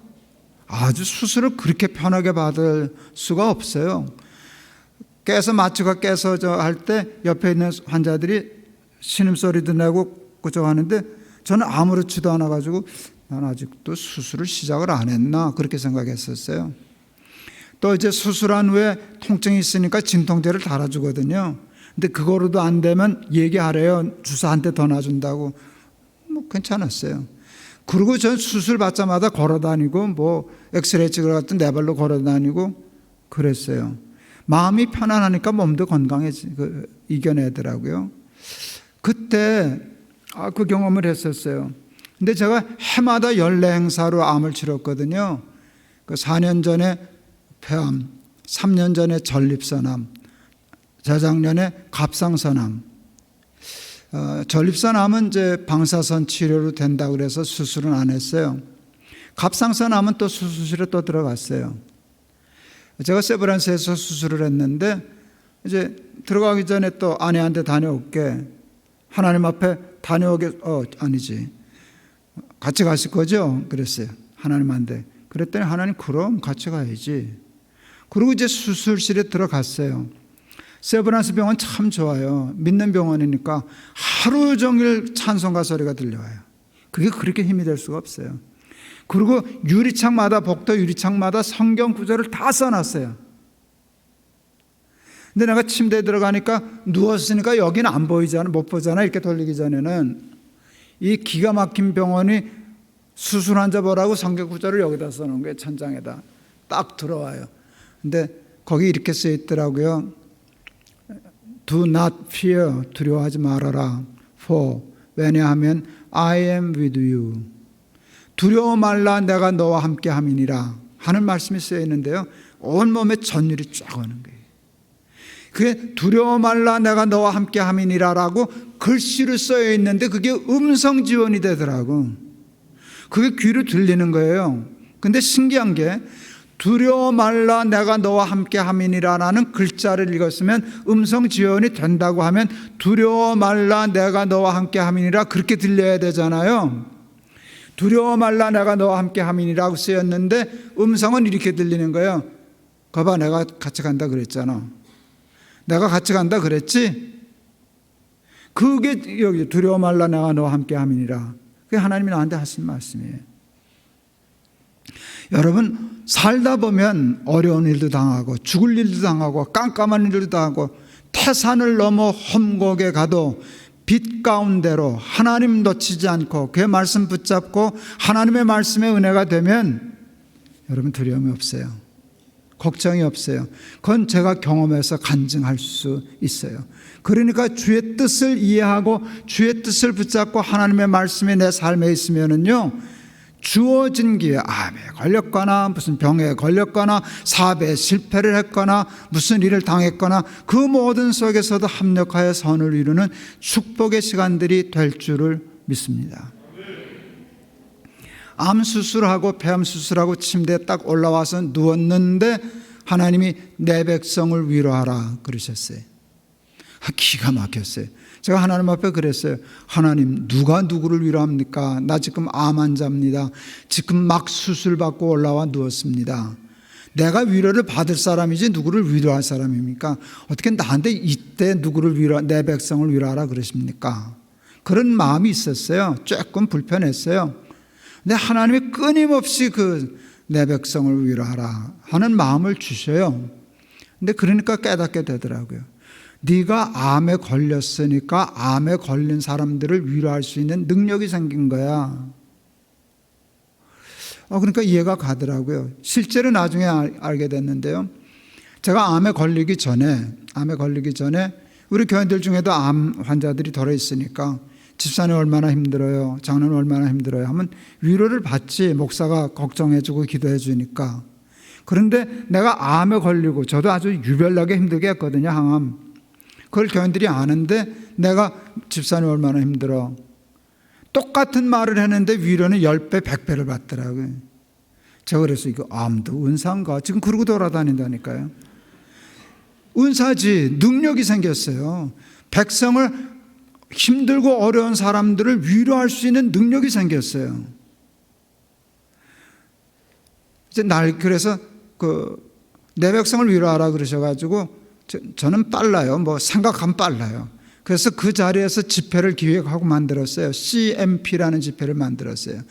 아주 수술을 그렇게 편하게 받을 수가 없어요. 마취가 깨서 할 때 옆에 있는 환자들이 신음소리도 내고 그저 하는데 저는 아무렇지도 않아 가지고 난 아직도 수술을 시작을 안 했나 그렇게 생각했었어요. 또 이제 수술한 후에 통증이 있으니까 진통제를 달아주거든요. 근데 그거로도 안 되면 얘기하래요. 주사 한 대 더 놔준다고. 괜찮았어요. 그리고 전 수술 받자마자 걸어다니고 엑스레이 찍으러 갔던 내 발로 걸어다니고 그랬어요. 마음이 편안하니까 몸도 이겨내더라고요. 그때 그 경험을 했었어요. 근데 제가 해마다 14행사로 암을 치렀거든요. 4년 전에 폐암, 3년 전에 전립선암, 재작년에 갑상선암. 전립선암은 이제 방사선 치료로 된다고 그래서 수술은 안 했어요. 갑상선암은 또 수술실에 또 들어갔어요. 제가 세브란스에서 수술을 했는데 이제 들어가기 전에 또 아내한테 다녀올게. 하나님 앞에 아니지. 같이 가실 거죠? 그랬어요. 하나님한테. 그랬더니 하나님 그럼 같이 가야지. 그리고 이제 수술실에 들어갔어요. 세브란스 병원 참 좋아요. 믿는 병원이니까 하루 종일 찬송가 소리가 들려와요. 그게 그렇게 힘이 될 수가 없어요. 그리고 복도 유리창마다 성경 구절을 다 써놨어요. 근데 내가 침대에 들어가니까 누웠으니까 여기는 안 보이잖아, 못 보잖아. 이렇게 돌리기 전에는 이 기가 막힌 병원이 수술 환자 보라고 성경 구절을 여기다 써놓은 거예요. 천장에다 딱 들어와요. 근데 거기 이렇게 써 있더라고요. Do not fear, 두려워하지 말아라. For, 왜냐하면 I am with you. 두려워 말라, 내가 너와 함께 함이니라 하는 말씀이 쓰여 있는데요. 온몸에 전율이 쫙 오는 거예요. 그게 두려워 말라, 내가 너와 함께 함이니라라고 글씨로 쓰여 있는데 그게 음성 지원이 되더라고. 그게 귀로 들리는 거예요. 근데 신기한 게 두려워 말라, 내가 너와 함께 함이니라라는 글자를 읽었으면 음성 지원이 된다고 하면 두려워 말라, 내가 너와 함께 함이니라 그렇게 들려야 되잖아요. 두려워 말라, 내가 너와 함께 함이니라고 쓰였는데 음성은 이렇게 들리는 거예요. 거봐, 내가 같이 간다 그랬잖아. 내가 같이 간다 그랬지? 그게 여기 두려워 말라, 내가 너와 함께 함이니라. 그게 하나님이 나한테 하신 말씀이에요. 여러분, 살다 보면 어려운 일도 당하고 죽을 일도 당하고 깜깜한 일도 당하고 태산을 넘어 험곡에 가도 빛 가운데로 하나님 놓치지 않고 그의 말씀 붙잡고 하나님의 말씀의 은혜가 되면 여러분 두려움이 없어요. 걱정이 없어요. 그건 제가 경험해서 간증할 수 있어요. 그러니까 주의 뜻을 이해하고 주의 뜻을 붙잡고 하나님의 말씀이 내 삶에 있으면은요, 주어진 기회, 암에 걸렸거나 무슨 병에 걸렸거나 사업에 실패를 했거나 무슨 일을 당했거나 그 모든 속에서도 합력하여 선을 이루는 축복의 시간들이 될 줄을 믿습니다. 암 수술하고 폐암 수술하고 침대에 딱 올라와서 누웠는데 하나님이 내 백성을 위로하라 그러셨어요. 기가 막혔어요. 제가 하나님 앞에 그랬어요. 하나님, 누가 누구를 위로합니까? 나 지금 암 환자입니다. 지금 막 수술받고 올라와 누웠습니다. 내가 위로를 받을 사람이지 누구를 위로할 사람입니까? 어떻게 나한테 이때 누구를 내 백성을 위로하라 그러십니까? 그런 마음이 있었어요. 조금 불편했어요. 근데 하나님이 끊임없이 내 백성을 위로하라 하는 마음을 주셔요. 근데 그러니까 깨닫게 되더라고요. 네가 암에 걸렸으니까 암에 걸린 사람들을 위로할 수 있는 능력이 생긴 거야. 그러니까 이해가 가더라고요. 실제로 나중에 알게 됐는데요. 제가 암에 걸리기 전에 우리 교인들 중에도 암 환자들이 덜어 있으니까 집사님 얼마나 힘들어요, 장로는 얼마나 힘들어요 하면 위로를 받지. 목사가 걱정해주고 기도해주니까. 그런데 내가 암에 걸리고 저도 아주 유별나게 힘들게 했거든요. 항암. 그걸 교인들이 아는데 내가 집사님 얼마나 힘들어. 똑같은 말을 했는데 위로는 10배, 100배를 받더라고요. 제가 그래서 이거 암도 은사인가? 지금 그러고 돌아다닌다니까요. 은사지. 능력이 생겼어요. 백성을 힘들고 어려운 사람들을 위로할 수 있는 능력이 생겼어요. 이제 그래서 내 백성을 위로하라 그러셔가지고 저는 빨라요. 생각하면 빨라요. 그래서 그 자리에서 집회를 기획하고 만들었어요. CMP라는 집회를 만들었어요.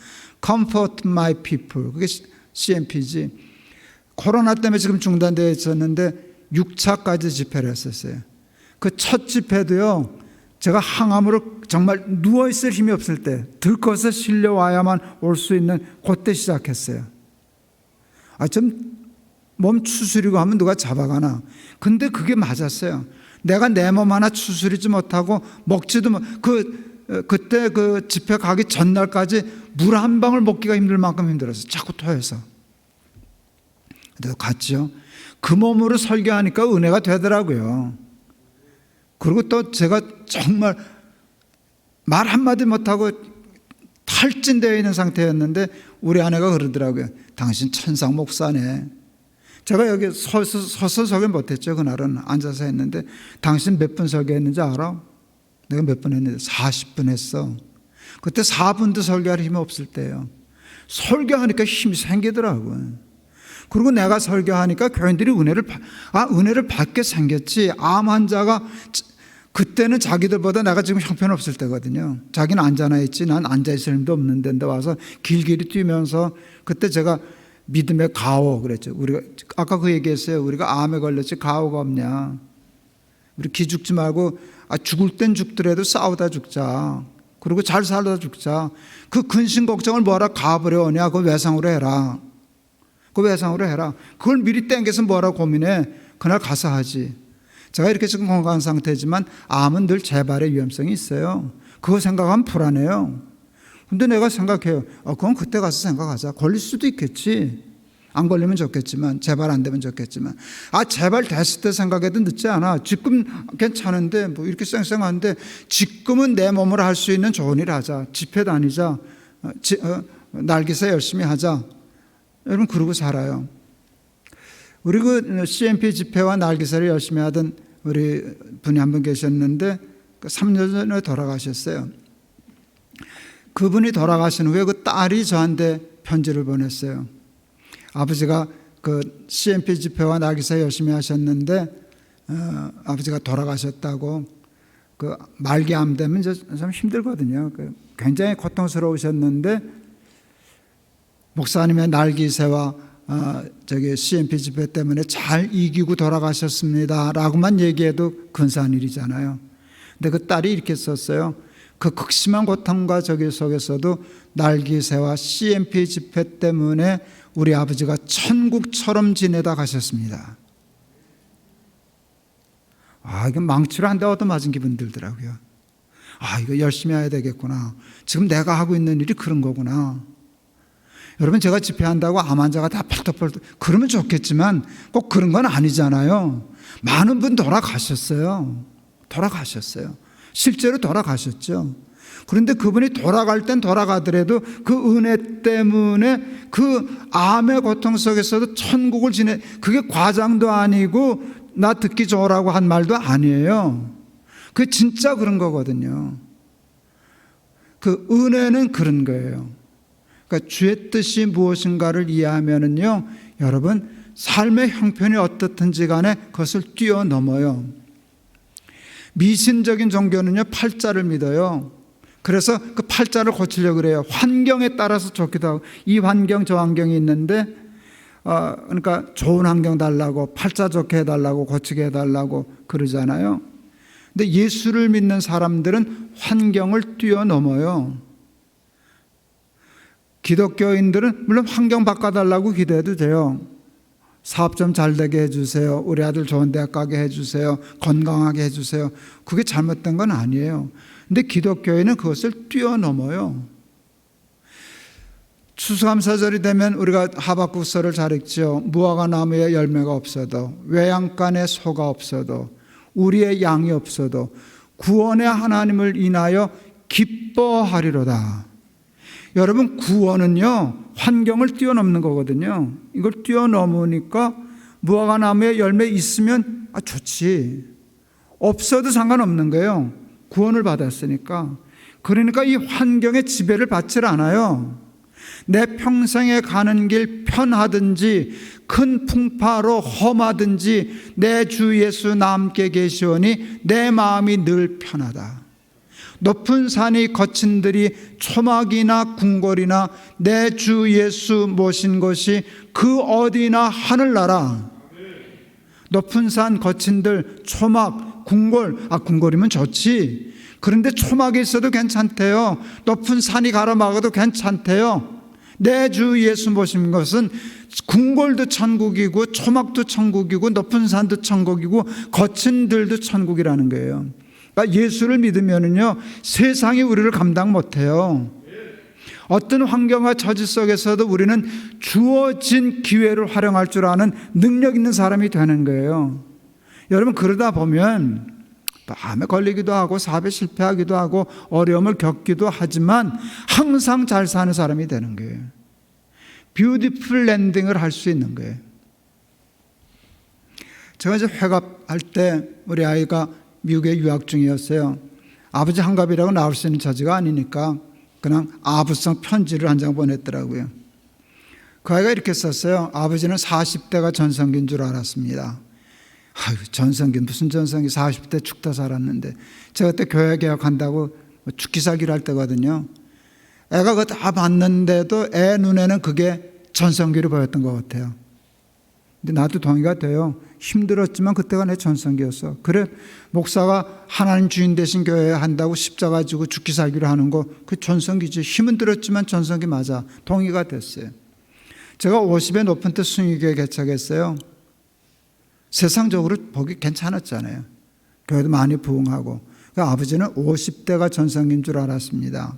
Comfort My People. 그게 CMP지. 코로나 때문에 지금 중단되어 있었는데 6차까지 집회를 했었어요. 그 첫 집회도요, 제가 항암으로 정말 누워있을 힘이 없을 때 들것서 실려와야만 올 수 있는 그때 시작했어요. 좀 몸 추스리고 하면 누가 잡아가나. 근데 그게 맞았어요. 내가 내 몸 하나 추스리지 못하고 먹지도 그때 그 집회 가기 전날까지 물 한 방울 먹기가 힘들 만큼 힘들었어요. 자꾸 토해서. 근데 갔죠. 그 몸으로 설교하니까 은혜가 되더라고요. 그리고 또 제가 정말 말 한마디 못하고 탈진되어 있는 상태였는데 우리 아내가 그러더라고요. 당신 천상 목사네. 제가 여기 서서 설교 못했죠. 그날은 앉아서 했는데 당신 몇 분 설교했는지 알아? 내가 몇 분 했는데 40분 했어. 그때 4분도 설교할 힘이 없을 때예요. 설교하니까 힘이 생기더라고요. 그리고 내가 설교하니까 교인들이 은혜를 받게 생겼지. 암 환자가 그때는 자기들보다 내가 지금 형편없을 때거든요. 자기는 앉아나 있지 난 앉아있을 힘도 없는 데인데 와서 길길이 뛰면서 그때 제가 믿음의 가오 그랬죠. 우리가 아까 그 얘기했어요. 우리가 암에 걸렸지 가오가 없냐. 우리 기죽지 말고 죽을 땐 죽더라도 싸우다 죽자. 그리고 잘 살다 죽자. 그 근심 걱정을 뭐하라 가버려 오냐. 그거 외상으로 해라. 그걸 미리 땡겨서 뭐하라 고민해. 그날 가서 하지. 제가 이렇게 지금 건강한 상태지만 암은 늘 재발의 위험성이 있어요. 그거 생각하면 불안해요. 근데 내가 생각해요. 그건 그때 가서 생각하자. 걸릴 수도 있겠지. 안 걸리면 좋겠지만, 재발 안 되면 좋겠지만. 재발 됐을 때 생각해도 늦지 않아. 지금 괜찮은데, 이렇게 쌩쌩한데, 지금은 내 몸으로 할 수 있는 좋은 일 하자. 집회 다니자. 날기세 열심히 하자. 여러분, 그러고 살아요. 우리 CMP 집회와 날기세를 열심히 하던 우리 분이 한 분 계셨는데, 3년 전에 돌아가셨어요. 그분이 돌아가신 후에 그 딸이 저한테 편지를 보냈어요. 아버지가 그 CMP 집회와 날기세 열심히 하셨는데 아버지가 돌아가셨다고. 그 말기암 되면 좀 힘들거든요. 굉장히 고통스러우셨는데 목사님의 날기세와 CMP 집회 때문에 잘 이기고 돌아가셨습니다 라고만 얘기해도 근사한 일이잖아요. 근데 그 딸이 이렇게 썼어요. 그 극심한 고통과 속에서도 날기세와 CMP 집회 때문에 우리 아버지가 천국처럼 지내다 가셨습니다. 이거 망치로 한 대 얻어맞은 기분 들더라고요. 이거 열심히 해야 되겠구나. 지금 내가 하고 있는 일이 그런 거구나. 여러분, 제가 집회한다고 암 환자가 다 펄떡펄떡 그러면 좋겠지만 꼭 그런 건 아니잖아요. 많은 분 돌아가셨어요. 실제로 돌아가셨죠. 그런데 그분이 돌아갈 땐 돌아가더라도 그 은혜 때문에 그 암의 고통 속에서도 천국을 그게 과장도 아니고 나 듣기 좋으라고 한 말도 아니에요. 그게 진짜 그런 거거든요. 그 은혜는 그런 거예요. 그러니까 주의 뜻이 무엇인가를 이해하면은요, 여러분 삶의 형편이 어떻든지 간에 그것을 뛰어넘어요. 미신적인 종교는요, 팔자를 믿어요. 그래서 그 팔자를 고치려고 그래요. 환경에 따라서 좋기도 하고, 이 환경 저 환경이 있는데 그러니까 좋은 환경 달라고, 팔자 좋게 해달라고, 고치게 해달라고 그러잖아요. 근데 예수를 믿는 사람들은 환경을 뛰어넘어요. 기독교인들은 물론 환경 바꿔달라고 기도해도 돼요. 사업 좀 잘 되게 해주세요. 우리 아들 좋은 대학 가게 해주세요. 건강하게 해주세요. 그게 잘못된 건 아니에요. 근데 기독교인은 그것을 뛰어넘어요. 추수감사절이 되면 우리가 하박국서를 잘 읽죠. 무화과 나무에 열매가 없어도, 외양간에 소가 없어도, 우리의 양이 없어도 구원의 하나님을 인하여 기뻐하리로다. 여러분, 구원은요, 환경을 뛰어넘는 거거든요. 이걸 뛰어넘으니까 무화과 나무에 열매 있으면 좋지. 없어도 상관없는 거예요. 구원을 받았으니까. 그러니까 이 환경의 지배를 받질 않아요. 내 평생에 가는 길 편하든지 큰 풍파로 험하든지 내 주 예수 나 함께 계시오니 내 마음이 늘 편하다. 높은 산이 거친 들이 초막이나 궁궐이나 내 주 예수 모신 것이 그 어디나 하늘나라. 높은 산 거친 들, 초막, 궁궐. 궁궐이면 좋지. 그런데 초막이 있어도 괜찮대요. 높은 산이 가로막아도 괜찮대요. 내 주 예수 모신 것은 궁궐도 천국이고 초막도 천국이고 높은 산도 천국이고 거친 들도 천국이라는 거예요. 그러니까 예수를 믿으면은요, 세상이 우리를 감당 못해요. 어떤 환경과 처지 속에서도 우리는 주어진 기회를 활용할 줄 아는 능력 있는 사람이 되는 거예요. 여러분, 그러다 보면 암에 걸리기도 하고 사업에 실패하기도 하고 어려움을 겪기도 하지만 항상 잘 사는 사람이 되는 거예요. 뷰티풀 랜딩을 할 수 있는 거예요. 제가 이제 회갑할 때 우리 아이가 미국에 유학 중이었어요. 아버지 한갑이라고 나올 수 있는 처지가 아니니까 그냥 아부성 편지를 한 장 보냈더라고요. 그 아이가 이렇게 썼어요. 아버지는 40대가 전성기인 줄 알았습니다. 전성기, 무슨 전성기, 40대 죽다 살았는데. 제가 그때 교회 개혁한다고 죽기 살기를 할 때거든요. 애가 그거 다 봤는데도 애 눈에는 그게 전성기로 보였던 것 같아요. 근데 나도 동의가 돼요. 힘들었지만 그때가 내 전성기였어. 그래, 목사가 하나님 주인 되신 교회 한다고 십자가 지고 죽기 살기를 하는 거, 그 전성기지. 힘은 들었지만 전성기 맞아. 동의가 됐어요. 제가 50에 높은 때 숭유교회 개척했어요. 세상적으로 보기 괜찮았잖아요. 교회도 많이 부흥하고. 그러니까 아버지는 50대가 전성기인 줄 알았습니다.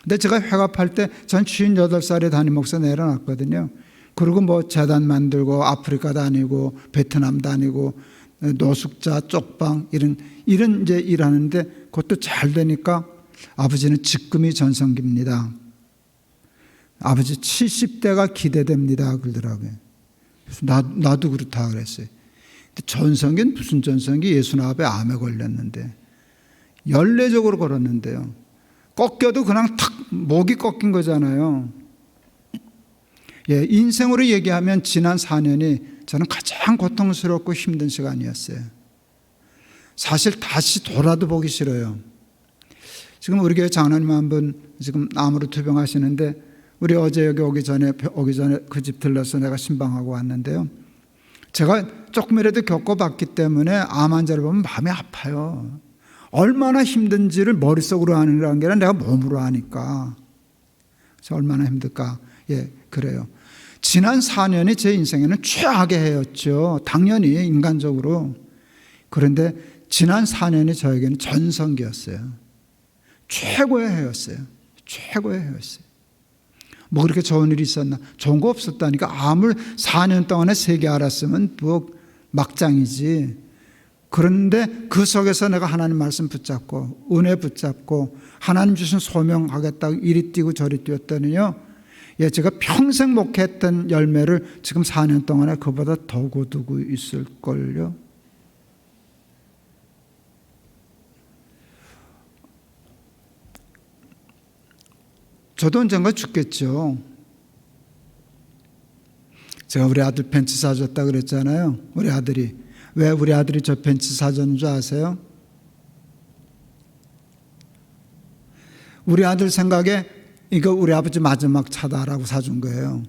근데 제가 회갑할 때 전 58살에 담임 목사 내려놨거든요. 그리고 뭐 재단 만들고 아프리카 다니고 베트남 다니고 노숙자 쪽방 이런 이제 일하는데 그것도 잘 되니까 아버지는 지금이 전성기입니다. 아버지 70대가 기대됩니다 그러더라고요. 그래서 나도 그렇다 그랬어요. 근데 전성기는 무슨 전성기? 예수 앞에 암에 걸렸는데 연례적으로 걸었는데요. 꺾여도 그냥 탁 목이 꺾인 거잖아요. 인생으로 얘기하면 지난 4년이 저는 가장 고통스럽고 힘든 시간이었어요. 사실 다시 돌아도 보기 싫어요. 지금 우리 교회 장로님 한 분 지금 암으로 투병하시는데 우리 어제 여기 오기 전에 그 집 들러서 내가 신방하고 왔는데요. 제가 조금이라도 겪어봤기 때문에 암 환자를 보면 마음이 아파요. 얼마나 힘든지를 머릿속으로 하는 게 아니라 내가 몸으로 하니까. 그래서 얼마나 힘들까. 그래요. 지난 4년이 제 인생에는 최악의 해였죠. 당연히 인간적으로. 그런데 지난 4년이 저에게는 전성기였어요. 최고의 해였어요. 최고의 해였어요. 뭐 그렇게 좋은 일이 있었나? 좋은 거 없었다니까. 암을 4년 동안에 3개 알았으면 뭐 막장이지. 그런데 그 속에서 내가 하나님 말씀 붙잡고 은혜 붙잡고 하나님 주신 소명하겠다고 이리 뛰고 저리 뛰었더니요, 예, 제가 평생 목회했던 열매를 지금 4년 동안에 그보다 더 거두고 있을걸요. 저도 언젠가 죽겠죠. 제가 우리 아들 벤츠 사줬다 그랬잖아요. 우리 아들이. 왜 우리 아들이 저 벤츠 사줬는 줄 아세요? 우리 아들 생각에 이거 우리 아버지 마지막 차다라고 사준 거예요.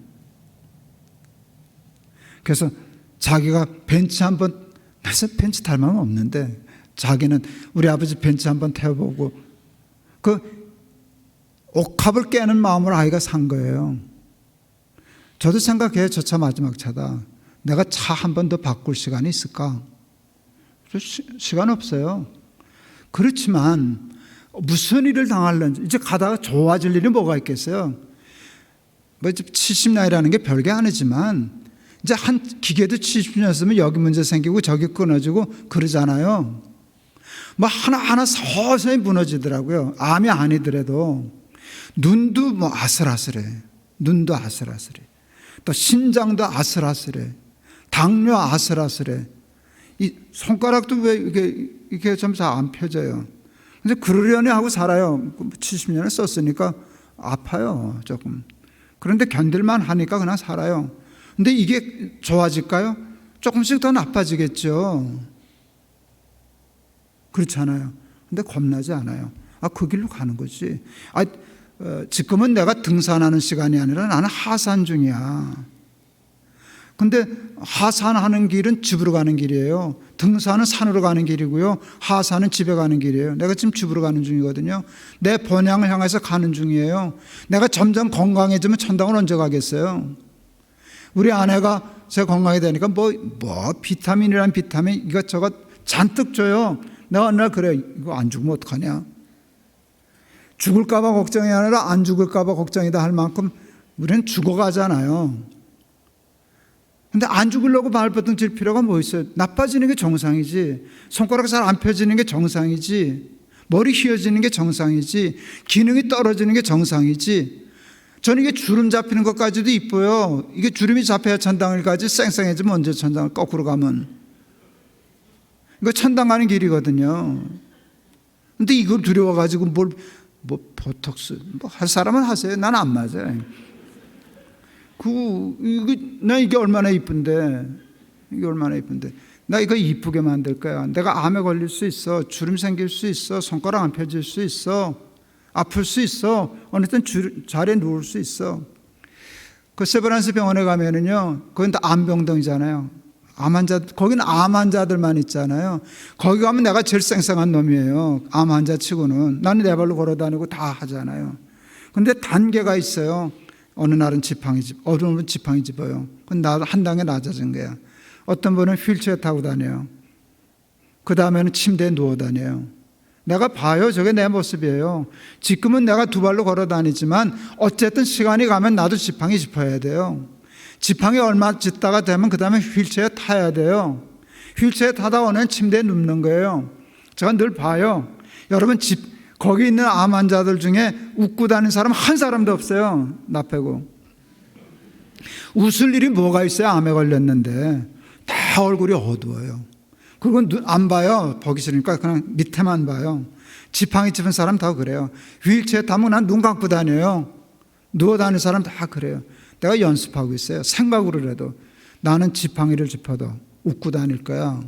그래서 자기가 벤츠 한번, 나서 벤츠 닮으면 없는데 자기는 우리 아버지 벤츠 한번 태워보고 그 옥합을 깨는 마음으로 아이가 산 거예요. 저도 생각해요. 저 차 마지막 차다. 내가 차 한 번 더 바꿀 시간이 있을까? 시간 없어요. 그렇지만 무슨 일을 당할는지 이제 가다가 좋아질 일이 뭐가 있겠어요? 뭐 70나이라는 게 별게 아니지만 이제 한 기계도 70년 쓰면 여기 문제 생기고 저기 끊어지고 그러잖아요. 뭐 하나하나 서서히 무너지더라고요. 암이 아니더라도 눈도 뭐 아슬아슬해. 눈도 아슬아슬해. 또 심장도 아슬아슬해. 당뇨 아슬아슬해. 이 손가락도 왜 이게 좀 잘 안 펴져요. 근데 그러려니 하고 살아요. 70년을 썼으니까 아파요, 조금. 그런데 견딜만 하니까 그냥 살아요. 근데 이게 좋아질까요? 조금씩 더 나빠지겠죠. 그렇잖아요. 근데 겁나지 않아요. 그 길로 가는 거지. 지금은 내가 등산하는 시간이 아니라 나는 하산 중이야. 근데 하산하는 길은 집으로 가는 길이에요. 등산은 산으로 가는 길이고요. 하산은 집에 가는 길이에요. 내가 지금 집으로 가는 중이거든요. 내 본향을 향해서 가는 중이에요. 내가 점점 건강해지면 천당을 언제 가겠어요? 우리 아내가 제 건강이 되니까 뭐 비타민이란 비타민 이것저것 잔뜩 줘요. 내가 어느 날 그래, 이거 안 죽으면 어떡하냐? 죽을까 봐 걱정이 아니라 안 죽을까 봐 걱정이다 할 만큼 우리는 죽어가잖아요. 근데 안 죽으려고 발버둥 칠 필요가 뭐 있어요? 나빠지는 게 정상이지. 손가락 잘 안 펴지는 게 정상이지. 머리 휘어지는 게 정상이지. 기능이 떨어지는 게 정상이지. 저는 이게 주름 잡히는 것까지도 이뻐요. 이게 주름이 잡혀야 천당을 가지. 쌩쌩해지면 언제 천당을 거꾸로 가면. 이거 천당 가는 길이거든요. 근데 이걸 두려워가지고 보톡스 할 사람은 하세요. 난 안 맞아요. 나 이게 얼마나 이쁜데, 나 이거 이쁘게 만들 거야. 내가 암에 걸릴 수 있어, 주름 생길 수 있어, 손가락 안 펴질 수 있어, 아플 수 있어, 어느 땐 자리에 누울 수 있어. 그 세브란스 병원에 가면은요, 거긴 다 암병동이잖아요. 암 환자, 거기는 암 환자들만 있잖아요. 거기 가면 내가 제일 쌩쌩한 놈이에요. 암 환자 치고는. 나는 내 발로 걸어 다니고 다 하잖아요. 근데 단계가 있어요. 어느 날은 어느 분은 지팡이 집어요. 그건 한 단계 낮아진 거야. 어떤 분은 휠체어 타고 다녀요. 그 다음에는 침대에 누워 다녀요. 내가 봐요. 저게 내 모습이에요. 지금은 내가 두 발로 걸어 다니지만 어쨌든 시간이 가면 나도 지팡이 짚어야 돼요. 지팡이 얼마 짓다가 되면 그 다음에 휠체어 타야 돼요. 휠체어 타다 오면 침대에 눕는 거예요. 제가 늘 봐요. 여러분 거기 있는 암 환자들 중에 웃고 다니는 사람 한 사람도 없어요. 나 빼고. 웃을 일이 뭐가 있어요? 암에 걸렸는데. 다 얼굴이 어두워요. 그리고 안 봐요. 보기 싫으니까 그냥 밑에만 봐요. 지팡이 짚은 사람 다 그래요. 휠체어 타면 난 눈 감고 다녀요. 누워 다니는 사람 다 그래요. 내가 연습하고 있어요. 생각으로라도. 나는 지팡이를 짚어도 웃고 다닐 거야.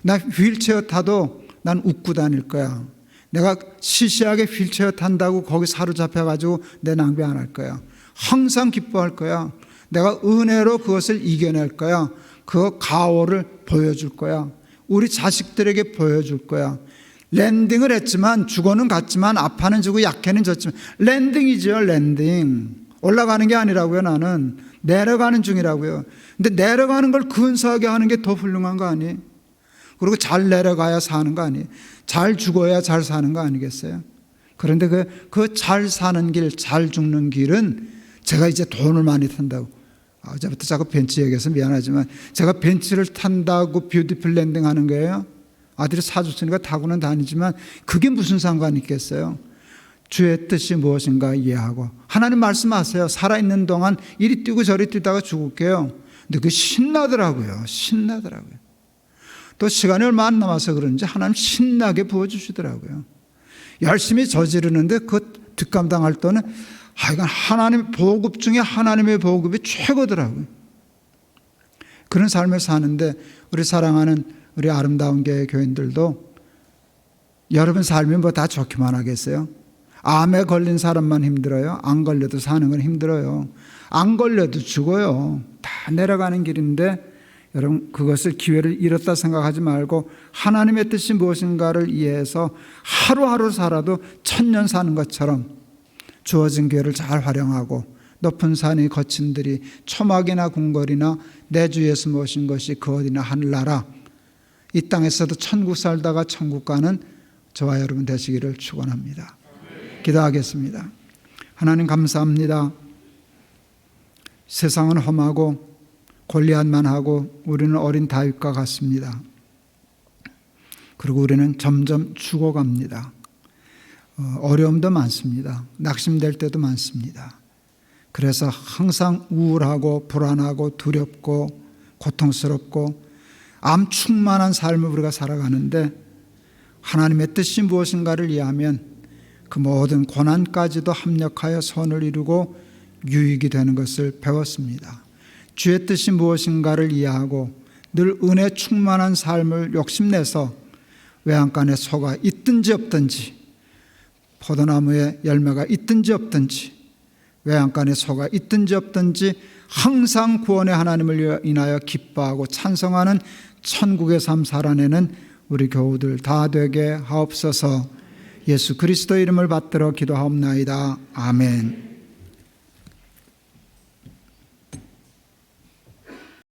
나 휠체어 타도 난 웃고 다닐 거야. 내가 시시하게 휠체어 탄다고 거기 사로잡혀가지고 내 낭비 안 할 거야. 항상 기뻐할 거야. 내가 은혜로 그것을 이겨낼 거야. 그 가오를 보여줄 거야. 우리 자식들에게 보여줄 거야. 랜딩을 했지만 죽어는 갔지만 아파는 지고 약해는 졌지만 랜딩이죠. 랜딩. 올라가는 게 아니라고요. 나는 내려가는 중이라고요. 근데 내려가는 걸 근사하게 하는 게 더 훌륭한 거 아니에요? 그리고 잘 내려가야 사는 거 아니에요? 잘 죽어야 잘 사는 거 아니겠어요? 그런데 그 잘 사는 길, 잘 죽는 길은 제가 이제 돈을 많이 턴다고 어제부터 자꾸 벤츠 얘기해서 미안하지만 제가 벤츠를 탄다고 뷰티풀 랜딩 하는 거예요? 아들이 사줬으니까 타고는 다니지만 그게 무슨 상관이 있겠어요? 주의 뜻이 무엇인가 이해하고 하나님 말씀하세요. 살아있는 동안 이리 뛰고 저리 뛰다가 죽을게요. 근데 그게 신나더라고요. 또 시간이 얼마 안 남아서 그런지 하나님 신나게 부어주시더라고요. 열심히 저지르는데 그 뒷감당할 때는 이건 하나님의 보급 중에 하나님의 보급이 최고더라고요. 그런 삶을 사는데 우리 사랑하는 우리 아름다운 교회 교인들도 여러분 삶이 뭐 다 좋기만 하겠어요? 암에 걸린 사람만 힘들어요? 안 걸려도 사는 건 힘들어요. 안 걸려도 죽어요. 다 내려가는 길인데 여러분 그것을 기회를 잃었다 생각하지 말고 하나님의 뜻이 무엇인가를 이해해서 하루하루 살아도 1000년 사는 것처럼 주어진 기회를 잘 활용하고 높은 산이 거친 들이 초막이나 궁궐이나 내 주 예수 모신 것이 그 어디나 하늘나라 이 땅에서도 천국 살다가 천국 가는 저와 여러분 되시기를 축원합니다. 기도하겠습니다. 하나님 감사합니다. 세상은 험하고 골리앗만 하고 우리는 어린 다윗과 같습니다. 그리고 우리는 점점 죽어갑니다. 어려움도 많습니다. 낙심될 때도 많습니다. 그래서 항상 우울하고 불안하고 두렵고 고통스럽고 암충만한 삶을 우리가 살아가는데 하나님의 뜻이 무엇인가를 이해하면 그 모든 고난까지도 합력하여 선을 이루고 유익이 되는 것을 배웠습니다. 주의 뜻이 무엇인가를 이해하고 늘 은혜 충만한 삶을 욕심내서 외양간에 소가 있든지 없든지 포도나무에 열매가 있든지 없든지 외양간에 소가 있든지 없든지 항상 구원의 하나님을 인하여 기뻐하고 찬송하는 천국의 삶 살아내는 우리 교우들 다 되게 하옵소서. 예수 그리스도 이름을 받들어 기도하옵나이다. 아멘.